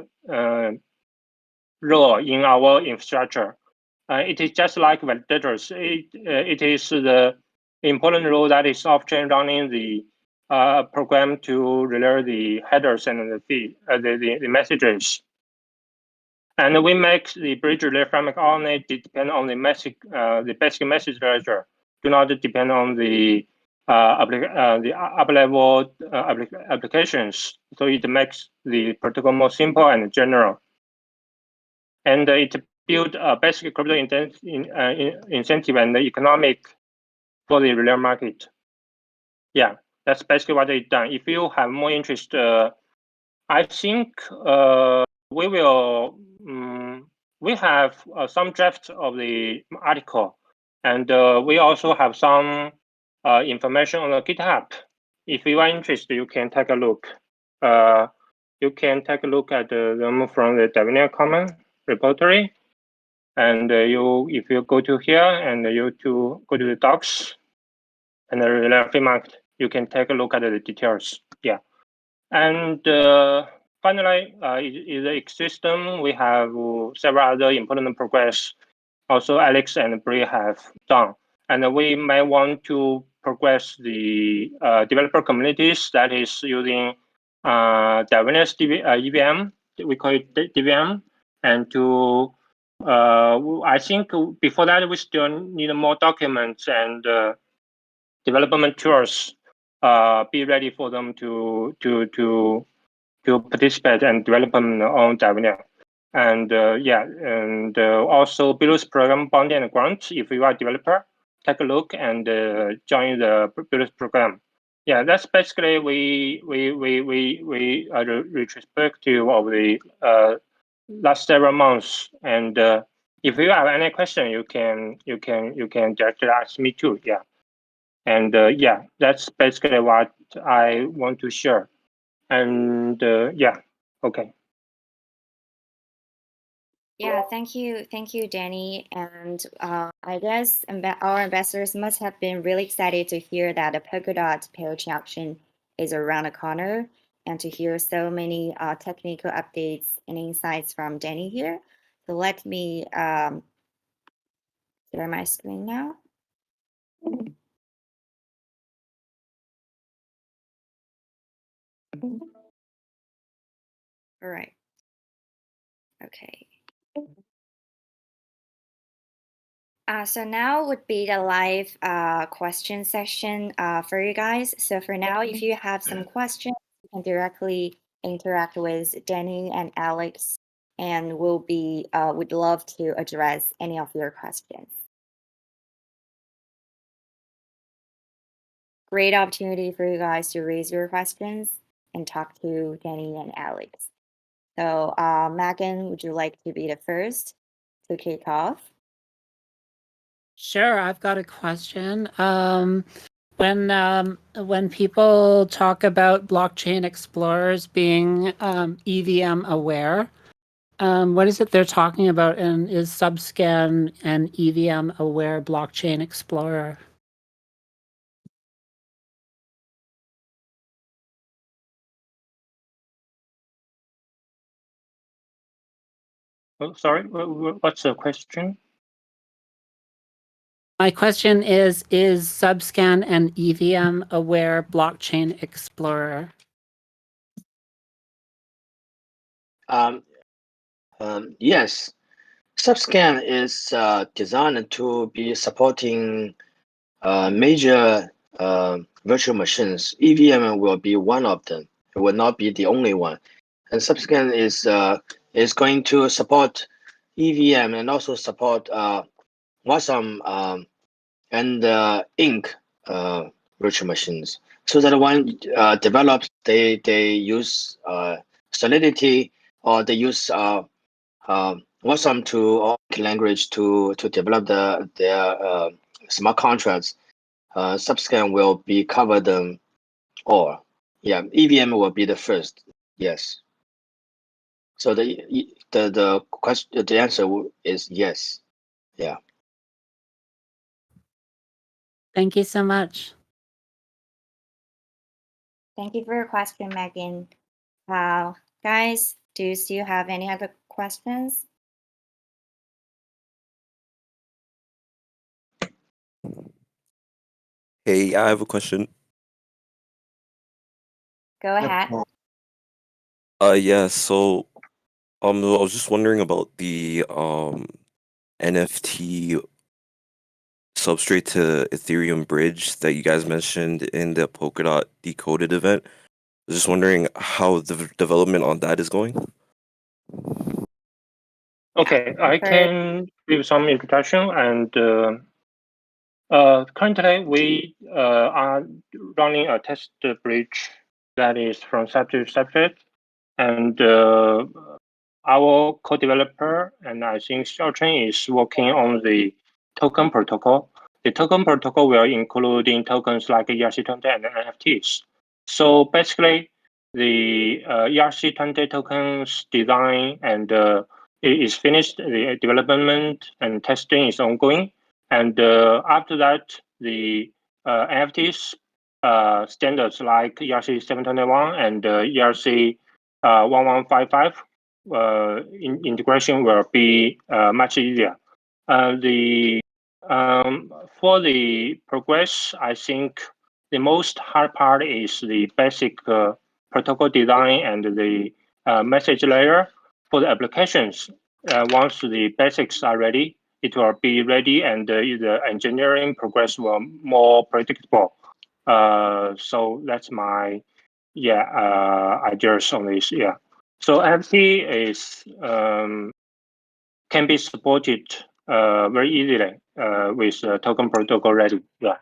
role in our infrastructure. It is just like validators. It is the important role that is often running the program to relay the headers and the feed, the messages. And we make the bridge relay framework only depend on the basic message ledger. Do not depend on the up-level applications. So it makes the protocol more simple and general. And it built a basic crypto incentive and economic for the relay market. Yeah, that's basically what it's done. If you have more interest, I think we will. We have some drafts of the article, and we also have some information on the GitHub. If you are interested, you can take a look. You can take a look at them from the Debian Commons repository. And if you go to here and you go to the docs and the relay free market, you can take a look at the details. Yeah. And finally, in the ecosystem, we have several other important progress. Also, Alex and Bree have done. And we may want to progress the developer communities that is using diverse EVM, we call it DVM, and to I think before that we still need more documents and development tools. Be ready for them to participate and develop on Davina. And and also Belarus program bonding and grant. If you are a developer, take a look and join the Belarus program. Yeah, that's basically we retrospective of the last several months. And if you have any question, you can directly ask me too. Yeah, and yeah, that's basically what I want to share. And yeah, okay. Yeah, thank you, Danny. And I guess our investors must have been really excited to hear that the Polkadot payload auction is around the corner, and to hear so many technical updates and insights from Danny here. So let me share my screen now. All right. Okay. So now would be the live question session for you guys. So for now, if you have some questions, you can directly interact with Danny and Alex, and would love to address any of your questions. Great opportunity for you guys to raise your questions and talk to Danny and Alex. So Megan, would you like to be the first to kick off? Sure, I've got a question. When people talk about blockchain explorers being EVM aware, what is it they're talking about? And is Subscan an EVM aware blockchain explorer? Oh, sorry, what's the question? My question is Subscan an EVM aware blockchain explorer? Yes, Subscan is designed to be supporting major virtual machines. EVM will be one of them. It will not be the only one. And Subscan is going to support EVM and also support Wasm and Ink virtual machines. So that when develops, they use Solidity, or they use Wasm or language to develop their smart contracts. Subscan will be cover them all. Yeah, EVM will be the first. Yes. So the question, the answer is yes. Yeah. Thank you so much. Thank you for your question, Megan. Guys, do you still have any other questions? Hey, I have a question. Go ahead. Yeah, so I was just wondering about the NFT substrate to Ethereum bridge that you guys mentioned in the Polkadot Decoded event. I was just wondering how the development on that is going. Okay, I can give some introduction, and currently we are running a test bridge that is from subject to subject, and our co-developer and I think Xiaochen is working on the token protocol. The token protocol will including tokens like ERC20 and NFTs. So basically, the ERC20 tokens design and is finished. The development and testing is ongoing, and after that, the NFTs standards like ERC721 and ERC 1155 integration will be much easier. For the progress, I think the most hard part is the basic protocol design and the message layer. For the applications, once the basics are ready, it will be ready, and the engineering progress will more predictable. So that's my ideas on this. Yeah. So NFT is can be supported very easily with token protocol ready. Yeah.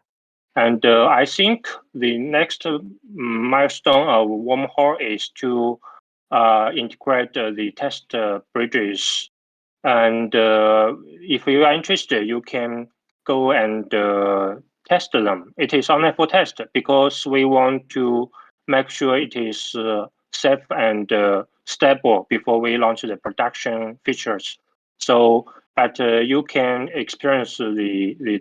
And I think the next milestone of Wormhole is to integrate the test bridges. And if you are interested, you can go and test them. It is only for test because we want to make sure it is safe and stable before we launch the production features. So, but you can experience the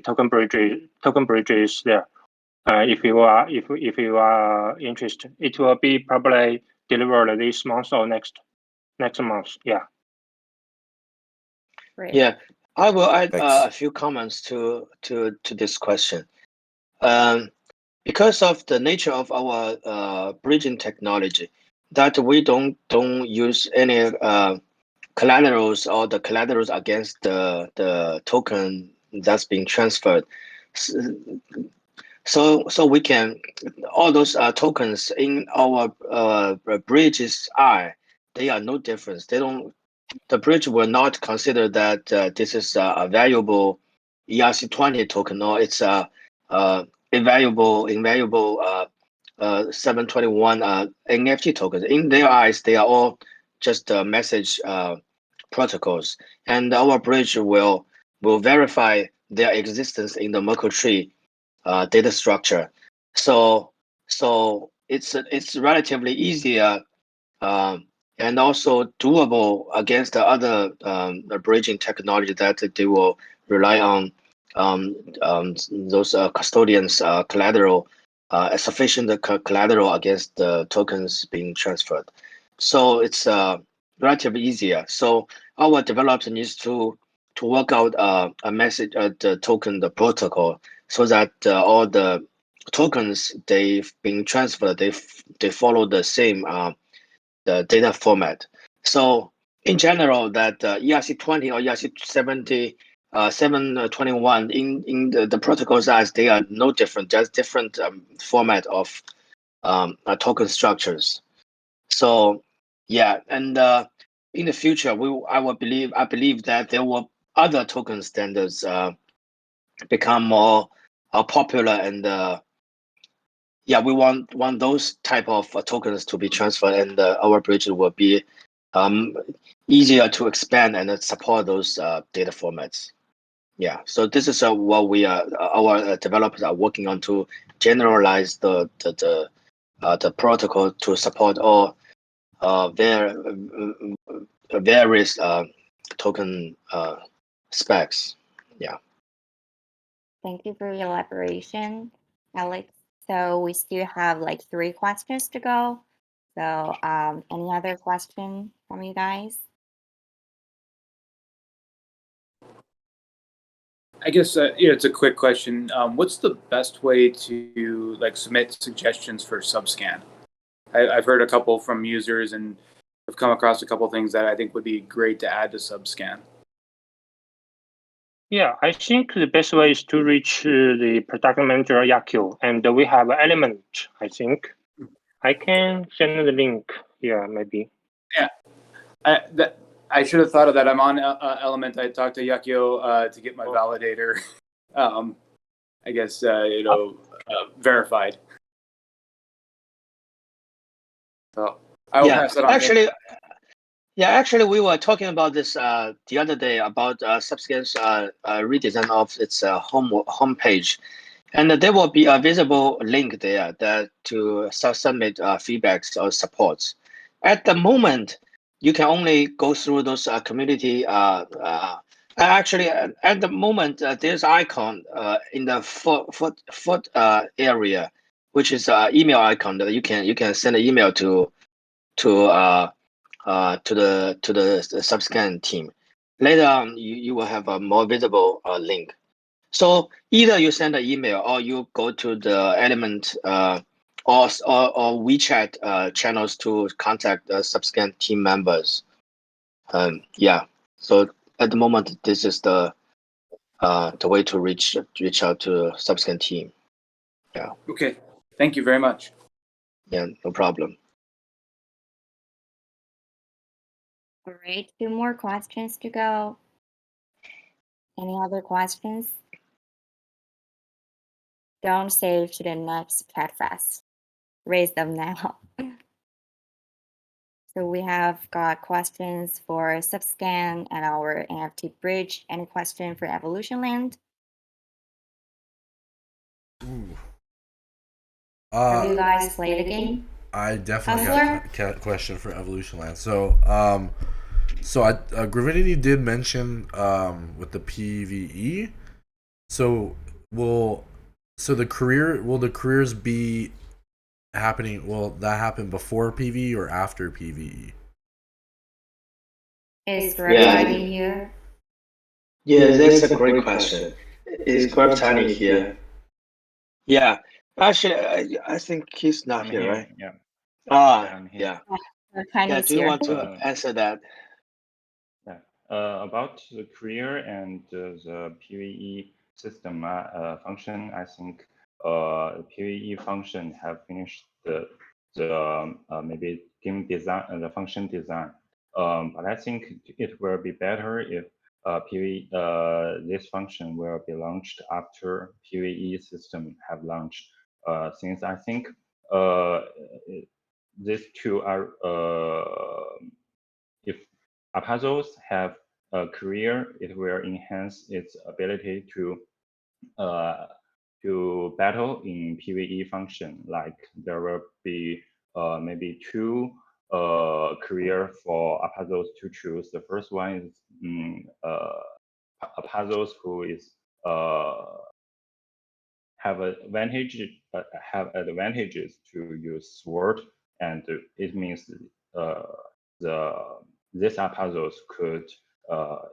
token bridges there. If you are interested, it will be probably delivered this month or next month. Yeah. Great. Yeah. I will add Thanks. a few comments to this question. Because of the nature of our bridging technology, that we don't use any collaterals or the collaterals against the token that's being transferred. So we can all those tokens in our bridges they are no difference. They don't The bridge will not consider that this is a valuable ERC20 token or it's a invaluable 721 NFT tokens. In their eyes, they are all just message protocols, and our bridge will verify their existence in the Merkle tree data structure. So it's relatively easier and also doable against the other bridging technology that they will rely on those custodians collateral, sufficient collateral against the tokens being transferred. So it's relatively easier. So our developer needs to work out a message, the token, the protocol, so that all the tokens they've been transferred, they follow the same the data format. So in general, that ERC20 or ERC70, 721 in the protocol size, they are no different, just different format of token structures. So yeah, and in the future, I believe that there will other token standards become more popular, and yeah, we want those type of tokens to be transferred, and our bridge will be easier to expand and support those data formats. Yeah, so this is what we are our developers are working on to generalize the protocol to support all their various token specs. Yeah. Thank you for your elaboration, Alex. So we still have like 3 questions to go. So any other question from you guys? I guess it's a quick question. What's the best way to like submit suggestions for Subscan? I've heard a couple from users and I've come across a couple things that I think would be great to add to Subscan. Yeah, I think the best way is to reach the product manager Yakio, and we have an element. I think I can send the link here, maybe. Yeah, I should have thought of that. I'm on Element. I talked to Yakio to get my validator. I guess verified. So I will pass that on. Actually, we were talking about this the other day about Subscan's redesign of its homepage, and there will be a visible link there that to submit feedbacks or supports. At the moment, you can only go through those community. Actually, at the moment, there's icon in the foot area, which is email icon that you can send an email to the Subscan team. Later on, you will have a more visible link. So either you send an email or you go to the Element or WeChat channels to contact the Subscan team members. Yeah. So at the moment, this is the way to reach out to Subscan team. Yeah. Okay. Thank you very much. Yeah. No problem. All right, 2 more questions to go. Any other questions? Don't save to the next Chatfest. Raise them now. So we have got questions for Subscan and our NFT bridge. Any question for EvolutionLand? Have you guys played the game? I definitely got a question for EvolutionLand. So Gravidity did mention with the PVE. So will the careers be happening? Will that happen before PVE or after PVE? Is Gravidity here? Yeah, that's a great question. Is Grab Tiny here? Yeah, actually, I think he's not I'm here, here. right? Yeah, Ah, I'm here. yeah. Yeah, Tiny's do you here. want to answer that? Yeah. About the career and the PVE system function, I think the PVE function have finished the maybe game design, the function design. But I think it will be better if PVE this function will be launched after PVE system have launched. Since I think these two are if puzzles have a career, it will enhance its ability to battle in PvE function. Like there will be maybe two career for puzzles to choose. The first one is puzzles who is have advantages to use sword, and it means the these puzzles could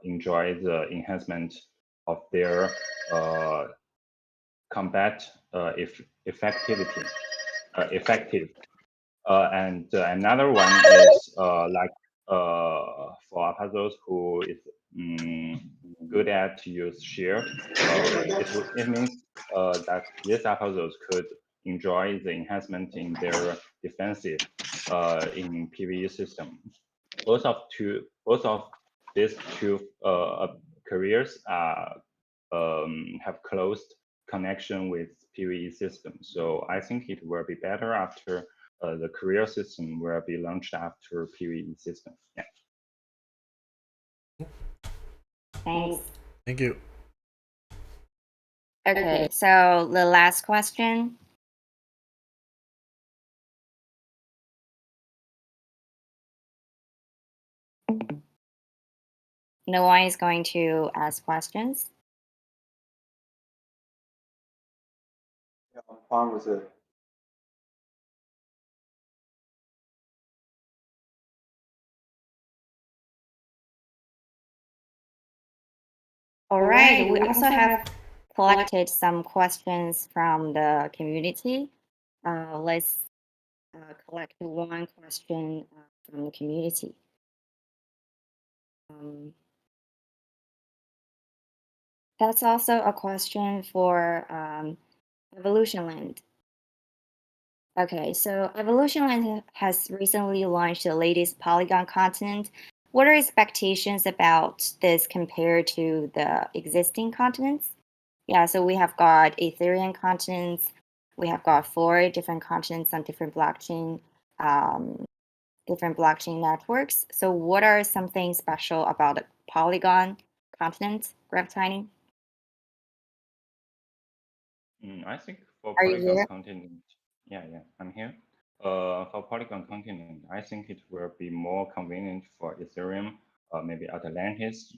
enjoy the enhancement of their combat effectivity effective. And another one is like for puzzles who is good at use shield. It means that these puzzles could enjoy the enhancement in their defensive in PvE system. Both of these two careers are have closed connection with PvE system. So I think it will be better after the career system will be launched after PvE system. Yeah. Thanks. Thank you. Okay, so the last question. No one is going to ask questions. Yeah, I'm fine with it. All right, we also have collected some questions from the community. Let's collect one question from the community. That's also a question for EvolutionLand. Okay, so EvolutionLand has recently launched the latest Polygon continent. What are expectations about this compared to the existing continents? Yeah, so we have got Ethereum continents. We have got 4 different continents on different blockchain networks. So what are something special about the Polygon continent, GravTiny? I think for Are you Polygon here? continent, yeah, I'm here. For Polygon continent, I think it will be more convenient for Ethereum, maybe Atlantis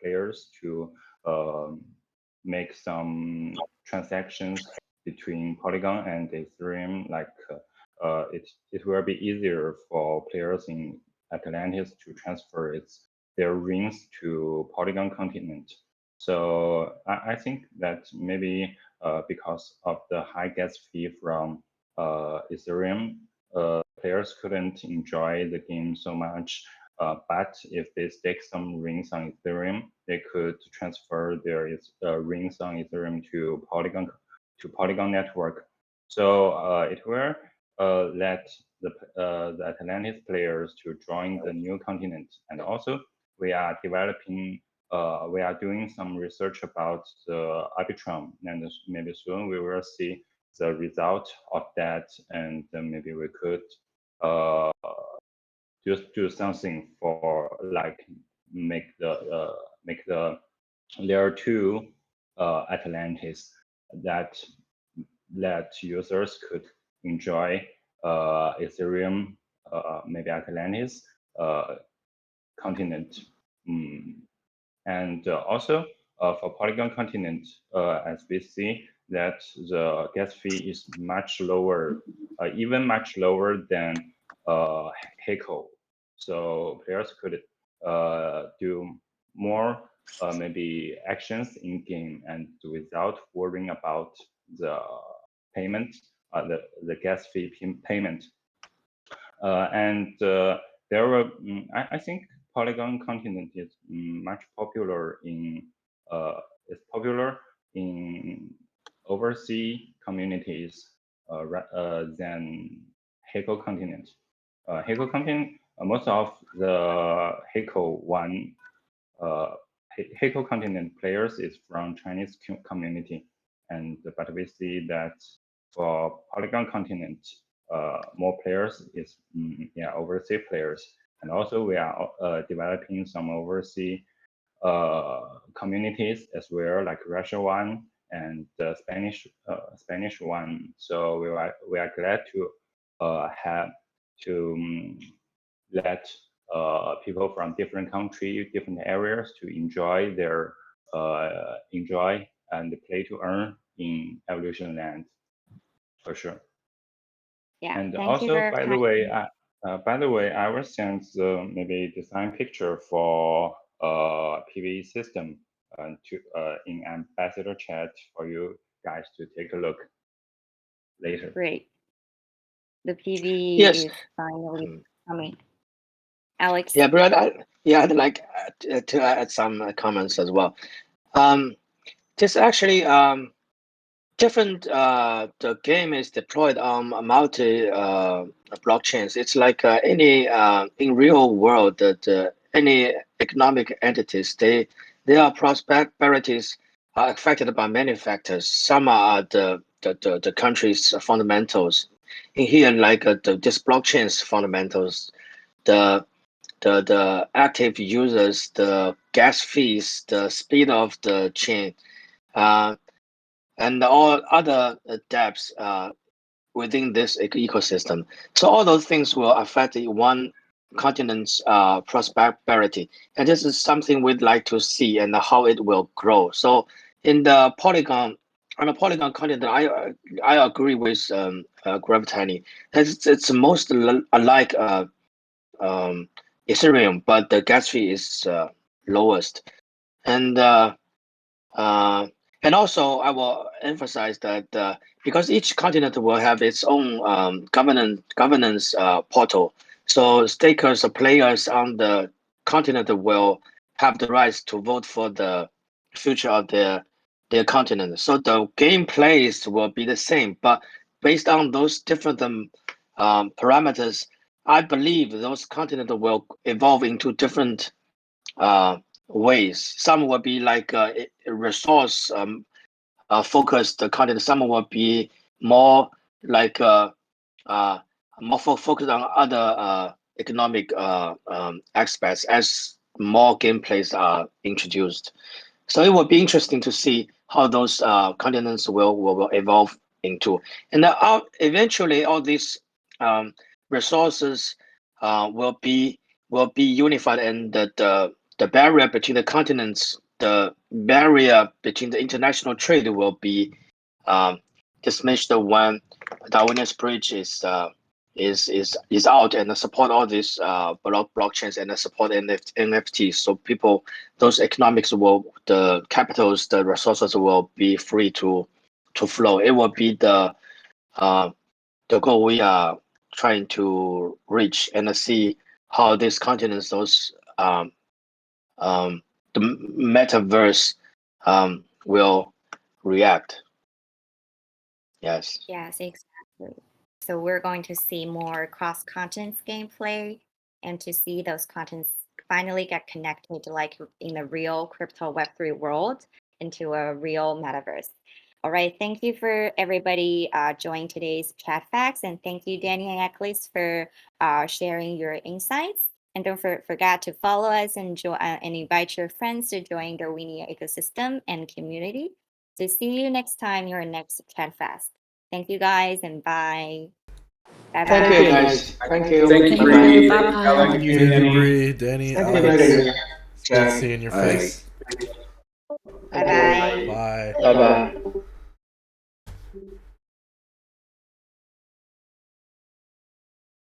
players to make some transactions between Polygon and Ethereum. Like it will be easier for players in Atlantis to transfer their rings to Polygon continent. So I think that maybe because of the high gas fee from Ethereum, players couldn't enjoy the game so much. But if they stake some rings on Ethereum, they could transfer their rings on Ethereum to Polygon network. So it will let the Atlantis players to join the new continent. And also, we are developing we are doing some research about the Arbitrum, and maybe soon we will see the result of that, and maybe we could just do something for like make the layer 2 Atlantis that users could enjoy Ethereum, maybe Atlantis continent. And also for Polygon continent, as we see that the gas fee is much lower, even much lower than Heiko. So players could do more maybe actions in game and without worrying about the payment, the gas fee payment. There were, I think Polygon continent is much popular in overseas communities than Heiko continent. Heiko continent, most of the Heiko continent players is from Chinese community, but we see that for Polygon continent, more players is overseas players, and also we are developing some overseas communities as well, like Russia one and the Spanish one. So we are glad to have to let people from different countries, different areas to enjoy and play to earn in EvolutionLand, for sure. Yeah. And thank also, you very by the way, I will send maybe design picture for PV system in ambassador chat for you guys to take a look later. Great. The PV Yes. is finally coming. Alex? Yeah, but I'd like to add some comments as well. This actually different. The game is deployed on multi blockchains. It's like any in real world that any economic entities they their prosperities are affected by many factors. Some are the country's fundamentals. In here, like this blockchain's fundamentals, the the active users, the gas fees, the speed of the chain, and all other depths within this ecosystem. So all those things will affect the one continent's prosperity, and this is something we'd like to see and how it will grow. So in the Polygon. On the Polygon continent, I agree with Gravitani. It's most alike Ethereum, but the gas fee is lowest. And also, I will emphasize that because each continent will have its own governance portal, so stakers or players on the continent will have the rights to vote for the future of their continent. So the game plays will be the same, but based on those different parameters, I believe those continents will evolve into different ways. Some will be like resource focused continent. Some will be more like more focused on other economic aspects as more gameplays are introduced. So it will be interesting to see how those continents will evolve into. And eventually, all these resources will be unified, and the barrier between the continents, the barrier between the international trade will be dismissed when Darwin's bridge is out and support all these blockchains and support NFTs. So people, those economics will, the capitals, the resources will be free to flow. It will be the goal we are trying to reach, and see how these continents, those the metaverse will react. Yes. Yes, exactly. So we're going to see more cross-continent gameplay, and to see those contents finally get connected, like in the real crypto Web3 world, into a real metaverse. All right, thank you for everybody joining today's Chat Facts, and thank you, Danny and Eccles, for sharing your insights. And don't forget to follow us and invite your friends to join the Darwinia ecosystem and community. So see you next time, your next Chat Fest. Thank you guys, and bye. Bye bye. Thank you guys. Thank you. Thank you, Thank Bree. you. Thank you, Bye. Alex. Thank you, Bree, Danny, Thank you, Alex. Megan. It's good seeing your face. Bye bye. Bye. Bye bye.